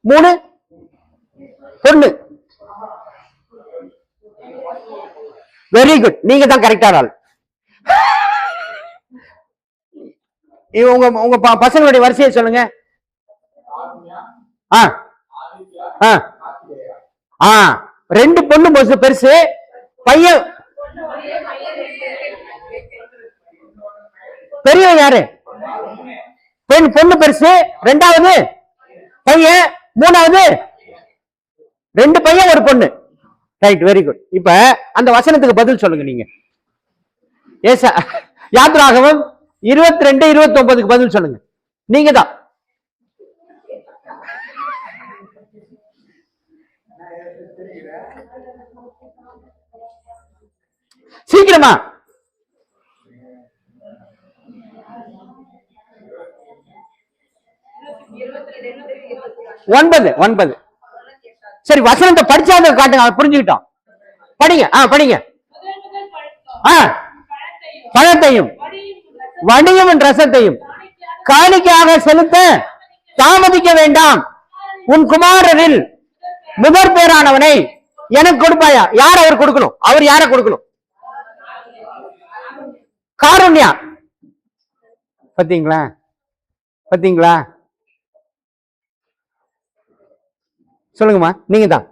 [SPEAKER 1] 3 பொண்ணு. வெரி குட், நீங்க தான் கரெக்டான ஆள். உங்க உங்க பசங்களுடைய வரிசையை சொல்லுங்க. ஆ ஆ ஆ 2 பொண்ணு பெருசு, பையன் பெரியவன் யாரு? பொண்ணு பெருசு, 2வது பையன், 3வது 2 பையன் 1 பொண்ணு. Right, very good. இப்ப அந்த வசனத்துக்கு பதில் சொல்லுங்க நீங்க. யாத்ராகமம் 22:29 பதில் சொல்லுங்க. நீங்க தான். சீக்கிரமா. 9. சரி, வசனத்தை படிச்சாங்க காட்டுங்க, புரிஞ்சுக்கிட்டோம். படிங்க. படிங்க. பழத்தையும் வடியும் ரசத்தையும் காணிக்கையாக செலுத்த தாமதிக்க வேண்டாம். உன் குமாரரில் முதற் பேரானவனை எனக்கு கொடுப்பாயா. யார் அவர் கொடுக்கணும்? அவர் யார கொடுக்கணும்? காருண்யா. பாத்தீங்களா? பாத்தீங்களா? சொல்லுங்கம்மா, நீங்க தான்.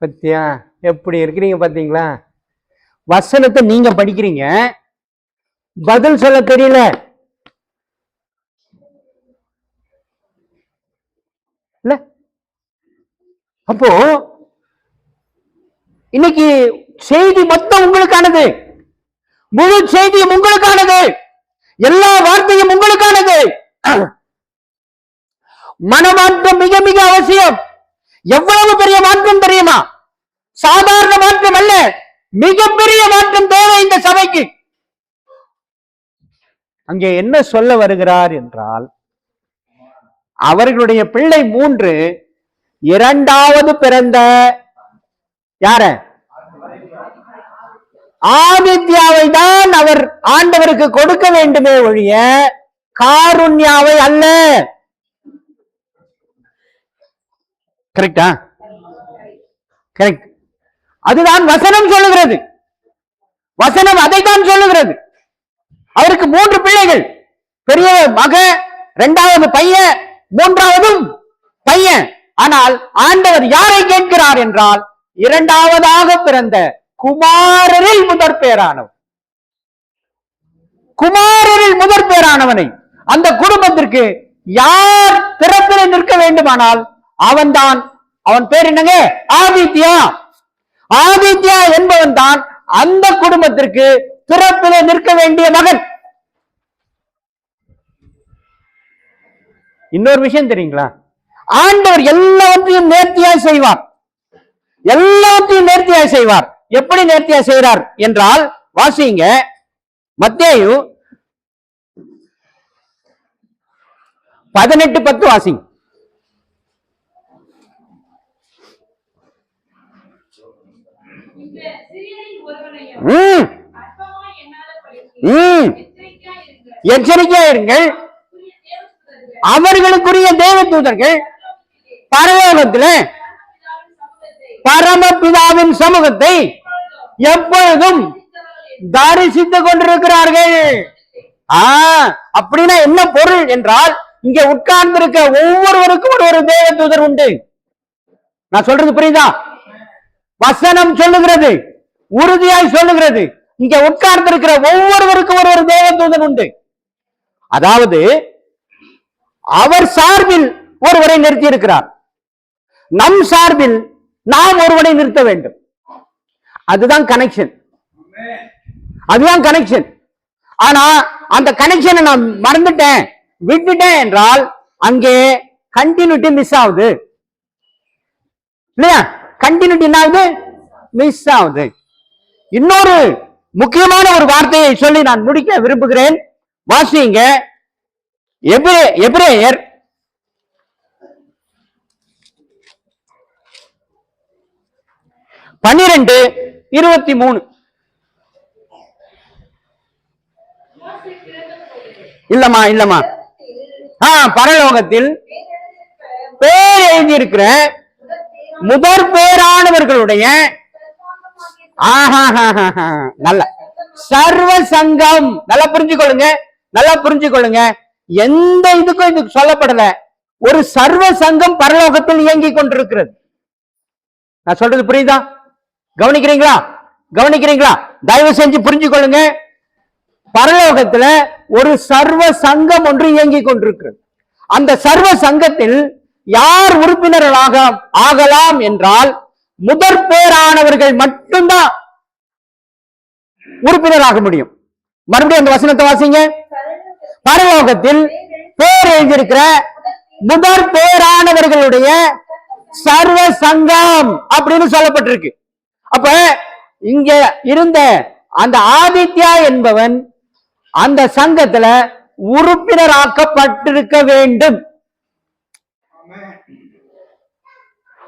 [SPEAKER 1] பத்தியா எப்படி இருக்கிறீங்க? பாத்தீங்களா? வசனத்தை நீங்க படிக்கிறீங்க, பதில் சொல்ல தெரியல. இல்ல, அப்போ இன்னைக்கு செய்தி மொத்தம் உங்களுக்கானது. முழு செய்தியும் உங்களுக்கானது. எல்லா வார்த்தையும் உங்களுக்கானது. மனமாற்றம் மிக மிக அவசியம். எவ்வளவு பெரிய மாற்றம் தெரியுமா? சாதாரண மாற்றம் அல்ல, மிகப்பெரிய மாற்றம் தேவை இந்த சபைக்கு. அங்கே என்ன சொல்ல வருகிறார் என்றால், அவர்களுடைய பிள்ளை 3 2வது பிறந்த யார? ஆதித்யாவை தான் அவர் ஆண்டவருக்கு கொடுக்க வேண்டுமே ஒழிய காருண்யாவை அல்ல. கரெக்டா? கரெக்ட். அதுதான் வசனம் சொல்லுகிறது. வசனம் அதைத்தான் சொல்லுகிறது. அவருக்கு 3 பிள்ளைகள். பெரிய மக, 2வது பையன், 3வதும் பையன். ஆனால் ஆண்டவர் யாரை கேட்கிறார் என்றால், 2வதாக பிறந்த குமாரரில் முதற் பேரானவன். குமாரரில் முதற் பேரானவனை அந்த குடும்பத்திற்கு யார் பிறப்பில் நிற்க வேண்டுமானால் அவன்தான். அவன் பேர் என்னங்க? ஆதித்யா. ஆதித்யா என்பவன் தான் அந்த குடும்பத்திற்கு பிறப்பிலே நிற்க வேண்டிய மகன். இன்னொரு விஷயம் தெரியுங்களா? ஆண்டவர் எல்லாவற்றையும் நேர்த்தியாய் செய்வார். எல்லாவற்றையும் நேர்த்தியாய் செய்வார். எப்படி நேர்த்தியாய் செய்கிறார் என்றால், வாசிங்க மத்தேயு 18:10 வாசிங்க. எச்சரிக்கையா இருங்கள். அவர்களுக்குரிய தேவதூதர்கள் பரலோகத்திலே பரமபிதாவின் சமூகத்தை எப்பொழுதும் தரிசித்துக் கொண்டிருக்கிறார்கள். அப்படின்னா என்ன பொருள் என்றால், இங்க உட்கார்ந்திருக்க ஒவ்வொருவருக்கும் ஒரு தேவதூதர் உண்டு. நான் சொல்றது புரியுதா? வசனம் சொல்லுகிறது, உறுதியாய் சொல்லுகிறது, இங்க உட்கார்ந்திருக்கிற ஒவ்வொருவருக்கும் ஒரு தேவதூதன் உண்டு. அதாவது அவர் சார்பில் ஒருவரை நிறுத்தி இருக்கிறார், நம் சார்பில் நாம் ஒருவரை நிறுத்த வேண்டும். அதுதான் கனெக்ஷன். அதுதான் கனெக்ஷன். ஆனா அந்த கனெக்ஷனை நான் மறந்துட்டேன், விட்டுட்டேன் என்றால் அங்கே கண்டினியூட்டி மிஸ் ஆகுது. இல்லையா? கண்டினியூட்டி என்ன ஆகுது? மிஸ் ஆகுது. இன்னொரு முக்கியமான ஒரு வார்த்தையை சொல்லி நான் முடிக்க விரும்புகிறேன். வாசிங்க எபிரேயர் 12 23. இல்லம்மா பரலோகத்தில் பேர் எழுதியிருக்கிற முதற் பேரானவர்களுடைய நல்ல சர்வ சங்கம். நல்லா புரிஞ்சுக்கொள்ளுங்க. எந்த இதுக்கும் இதுக்கு சொல்லப்படல. ஒரு சர்வ சங்கம் பரலோகத்தில் இயங்கிக் கொண்டிருக்கிறது. நான் சொல்றது புரியுதா? கவனிக்கிறீங்களா? தயவு செஞ்சு புரிஞ்சுக்கொள்ளுங்க. பரலோகத்துல ஒரு சர்வ சங்கம் ஒன்று இயங்கிக் கொண்டிருக்கிறது. அந்த சர்வ சங்கத்தில் யார் உறுப்பினர்களாக ஆகலாம் என்றால் முதற் பேரானவர்கள் மட்டும்தான் உறுப்பினராக முடியும். மறுபடியும் அந்த வசனத்தை வாசிங்க. பரலோகத்தில் பேர் எழுதியிருக்கிற முதற் பேரானவர்களுடைய சர்வ சங்கம் அப்படின்னு சொல்லப்பட்டிருக்கு. அப்ப இங்க இருந்த அந்த ஆதித்யா என்பவன் அந்த சங்கத்துல உறுப்பினராக்கப்பட்டிருக்க வேண்டும்.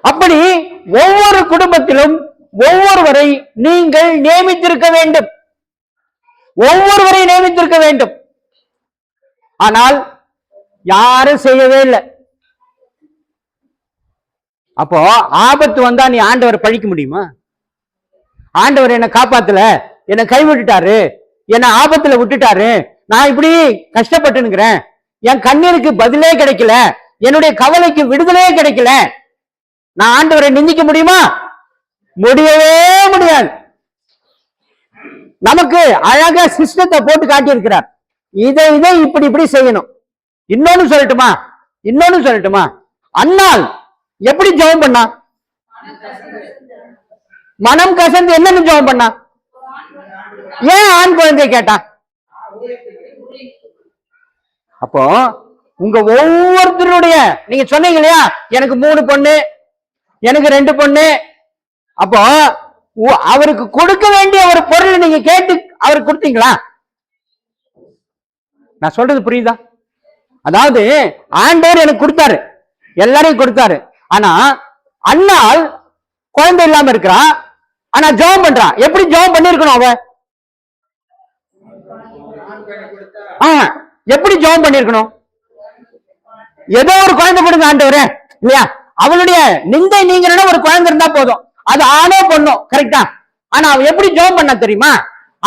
[SPEAKER 1] அப்படி ஒவ்வொரு குடும்பத்திலும் ஒவ்வொருவரை நீங்கள் நியமித்திருக்க வேண்டும். ஆனால் யாரும் செய்யவே இல்லை. அப்போ ஆபத்து வந்தா நீ ஆண்டவர் பழிக்க முடியுமா? ஆண்டவர் என்னை காப்பாத்தல, என்னை கைவிட்டுட்டாரு, என்னை ஆபத்துல விட்டுட்டாரு, நான் இப்படி கஷ்டப்பட்டுனுங்கிறேன், என் கண்ணீருக்கு பதிலே கிடைக்கல, என்னுடைய கவலைக்கு விடுதலையே கிடைக்கல, நான் ஆண்டவரை நிந்திக்க முடியுமா? முடியவே முடியாது. நமக்கு அழகா சிஸ்டத்தை போட்டு காட்டி இருக்கிறார். இதை இப்படி செய்யணும். இன்னொன்னு சொல்லட்டுமா? அண்ணால் எப்படி ஜெபம் பண்ணா? மனம் கசந்து என்னன்னு ஜெபம் பண்ணா? ஏன் ஆண் குழந்தைய கேட்டா? அப்போ உங்க ஒவ்வொருத்தருடைய, நீங்க சொன்னீங்க இல்லையா, எனக்கு 3 பொண்ணு, எனக்கு 2 பொண்ணு. அப்போ அவருக்கு கொடுக்க வேண்டிய ஒரு பொருள் நீங்க கேட்டு அவருக்கு கொடுத்தீங்களா? நான் சொல்றது புரியுதா? அதாவது ஆண்டவர் எனக்கு கொடுத்தாரு, எல்லாரையும் கொடுத்தாரு. ஆனா அண்ணால் குழந்தை இல்லாம இருக்கிறா, ஆனா ஜெபம் பண்றா. எப்படி ஜெபம் பண்ணிருக்கணும்? அவ எப்படி ஜெபம் பண்ணிருக்கணும்? ஏதோ ஒரு குழந்தை கொடுங்க ஆண்டவரே இல்லையா? அவளுடைய நிந்தை நீங்க ஒரு குழந்தை இருந்தா போதும், அது ஆணோ பொண்ணோ, கரெக்டா? ஆனா அவ எப்படி ஜெபம் பண்ண தெரியுமா?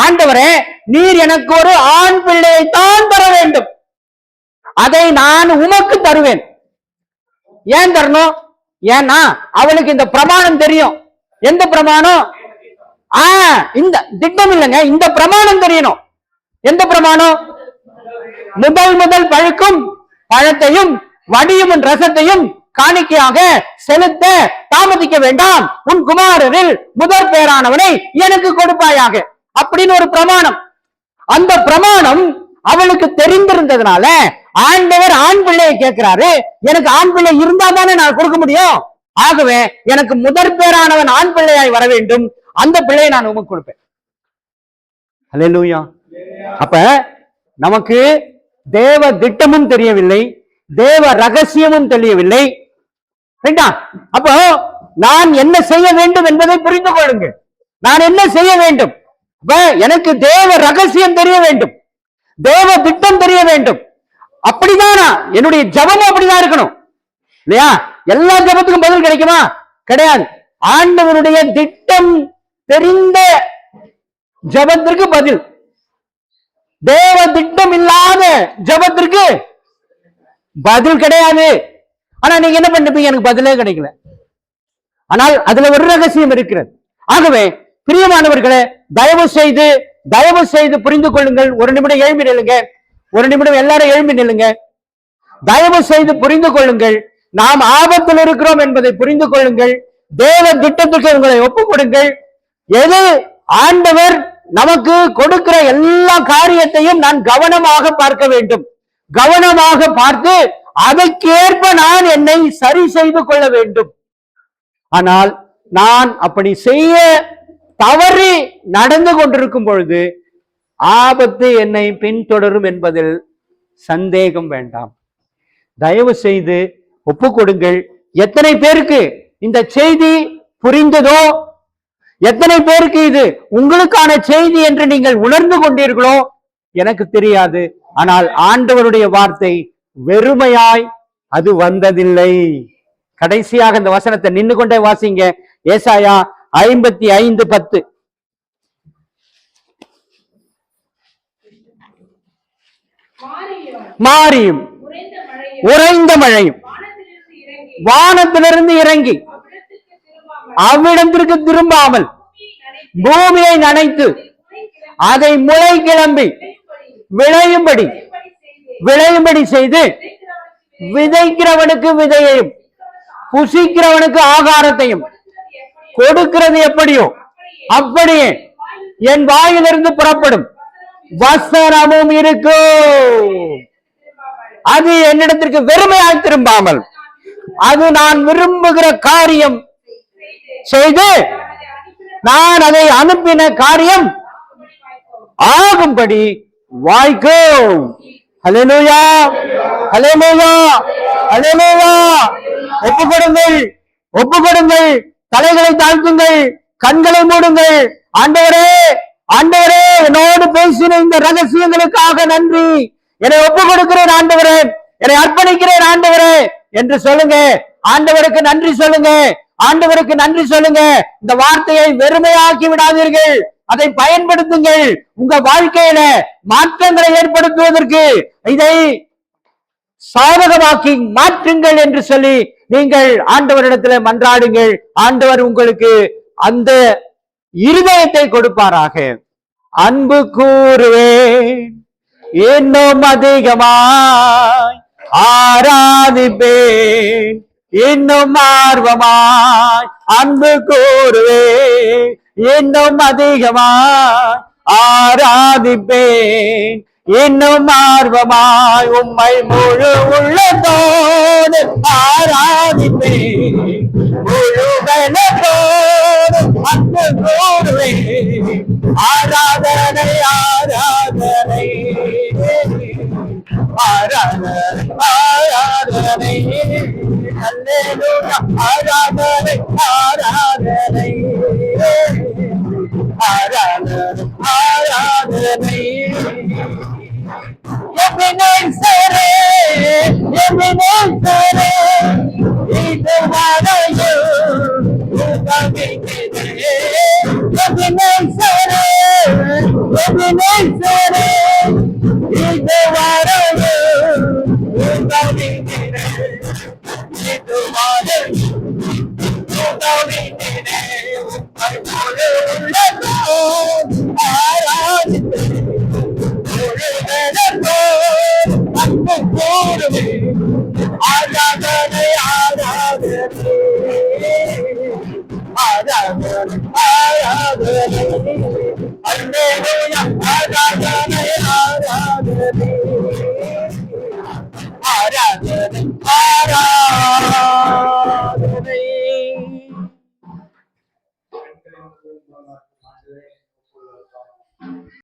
[SPEAKER 1] ஆண்டவரே, நீர் எனக்கு ஒரு ஆண் பிள்ளையை தான் தர வேண்டும், அதை நான் உமக்கு தருவேன். ஏன் தரணும்? ஏன்னா அவளுக்கு இந்த பிரமாணம் தெரியும். எந்த பிரமாணம்? இந்த திட்டம் இல்லைங்க, இந்த பிரமாணம் தெரியணும். எந்த பிரமாணம்? முதல் பழுக்கும் பழத்தையும் வடியும் ரசத்தையும் காணிக்கையாக செலுத்த தாமதிக்க வேண்டாம், உன் குமாரரில் முதற் பேரானவனை எனக்கு கொடுப்பாயாக அப்படின்னு ஒரு பிரமாணம். அந்த பிரமாணம் அவளுக்கு தெரிந்திருந்ததுனால ஆண்டவர் ஆண் பிள்ளையை கேட்கிறாரு. எனக்கு ஆண் பிள்ளை இருந்தா தானே நான் கொடுக்க முடியும். ஆகவே எனக்கு முதற் பேரானவன் ஆண் பிள்ளையாய் வர வேண்டும், அந்த பிள்ளையை நான் உமக்கு கொடுப்பேன். அல்லேலூயா. அப்ப நமக்கு தேவ திட்டமும் தெரியவில்லை, தேவ ரகசியமும் தெரியவில்லை. அப்போ நான் என்ன செய்ய வேண்டும் என்பதை புரிந்து கொள்ளுங்கள். நான் என்ன செய்ய வேண்டும்? எனக்கு தேவ ரகசியம் தெரிய வேண்டும், தேவ திட்டம் தெரிய வேண்டும். அப்படிதான் என்னுடைய ஜபமும் அப்படிதான் இருக்கணும் இல்லையா? எல்லா ஜபத்துக்கும் பதில் கிடைக்குமா? கிடையாது. ஆண்டவருடைய திட்டம் தெரிந்த ஜபத்திற்கு பதில், தேவ திட்டம் இல்லாத ஜபத்திற்கு பதில் கிடையாது. ஆனா நீங்க என்ன பண்ணிருப்பீங்க? எனக்கு பதிலே கிடைக்கல. ஆனால் அதுல ஒரு ரகசியம் இருக்கிறது. ஆகவே பிரியமானவர்களே, தயவு செய்து புரிந்து கொள்ளுங்கள். ஒரு நிமிடம் எழும்பி நில்லுங்க. ஒரு நிமிடம் எல்லாரும் எழும்பி நில்லுங்க. தயவு செய்து புரிந்து கொள்ளுங்கள். நாம் ஆபத்தில் இருக்கிறோம் என்பதை புரிந்து கொள்ளுங்கள். தேவ திட்டத்துக்கு உங்களை ஒப்புக் கொடுங்கள். எது ஆண்டவர் நமக்கு கொடுக்கிற எல்லா காரியத்தையும் நான் கவனமாக பார்க்க வேண்டும். கவனமாக பார்த்து அதற்கேற்ப நான் என்னை சரி செய்து கொள்ள வேண்டும். ஆனால் நான் அப்படி செய்ய தவறி நடந்து கொண்டிருக்கும் பொழுது ஆபத்து என்னை பின்தொடரும் என்பதில் சந்தேகம் வேண்டாம். தயவு செய்து ஒப்புக் கொடுங்கள். எத்தனை பேருக்கு இந்த செய்தி புரிந்ததோ, எத்தனை பேருக்கு இது உங்களுக்கான செய்தி என்று நீங்கள் உணர்ந்து கொண்டீர்களோ எனக்கு தெரியாது. ஆனால் ஆண்டவருடைய வார்த்தை வெறுமையாய் அது வந்ததில்லை. கடைசியாக இந்த வசனத்தை நின்று கொண்டே வாசிங்க. ஏசாயா 55:10. மாறியும் உறைந்த மழையும் வானத்திலிருந்து இறங்கி அவ்விடத்திற்கு திரும்பாமல் பூமியை நனைத்து அதை முளை கிளம்பி விளையும்படி செய்து விதைக்கிறவனுக்கு விதையையும் புசிக்கிறவனுக்கு ஆகாரத்தையும் கொடுக்கிறது எப்படியோ அப்படியே என் வாயிலிருந்து புறப்படும் வசனமும் இருக்கும். அது என்னிடத்திற்கு வெறுமையாய் திரும்பாமல் அது நான் விரும்புகிற காரியம் செய்து நான் அதை அனுப்பின காரியம் ஆகும்படி வாய்க்கும். ஹல்லேலூயா, ஹல்லேலூயா, ஹல்லேலூயா. ஒப்புக்கொடுங்கள், தலைகளை தாழ்த்துங்கள், கண்களை மூடுங்கள். ஆண்டவரே, ஆண்டவரே, என்னோடு பேசின இந்த ரகசியங்களுக்காக நன்றி. என்னை ஒப்புக் கொடுக்கிறேன் ஆண்டவரே, என்னை அர்ப்பணிக்கிறேன் ஆண்டவரே என்று சொல்லுங்க. ஆண்டவருக்கு நன்றி சொல்லுங்க, ஆண்டவருக்கு நன்றி சொல்லுங்க. இந்த வார்த்தையை வெறுமையாக்கி விடாதீர்கள், அதை பயன்படுத்துங்கள். உங்க வாழ்க்கையில மாற்றங்களை ஏற்படுத்துவதற்கு இதை சாதகமாக்கி மாற்றுங்கள் என்று சொல்லி நீங்கள் ஆண்டவரிடத்தில் மன்றாடுங்கள். ஆண்டவர் உங்களுக்கு அந்த இருதயத்தை கொடுப்பாராக. அன்பு கூறுவேன், இன்னும் அதிகமாய் ஆராதிப்பேன், இன்னும் ஆர்வமாய் அன்பு கூறுவேன், இன்னும் அதிகமாய் ஆராதிப்பேன், இன்னும் ஆர்வமாய் உம்மை முழு உள்ளத்தோடு ஆராதிப்பேன், முழு பலத்தோடு அன்பு கூறுவேன். ஆராதனை, ஆராதனை, ஆராதனை, ஆராதனை, அல்லேலூயா, ஆராதனை, ஆராதனை, ஆராதனை, ஆராதனை. எபினேசரே, எபினேசரே, இதுவரையில் உதவினீரே. எபினேசரே, எபினேசரே, இதுவரையில் உதவினீரே. இதுவரையில் உதவினீரே. உம்மை முழு உள்ளத்தோடு ஆராதிப்பேன், முழு பலத்தோடு அன்பு கூறுவேன். ஆராதனை, ஆராதனை, ஆராதனை, ஆராதனை, அல்லேலூயா, ஆராதனை, ஆராதனை.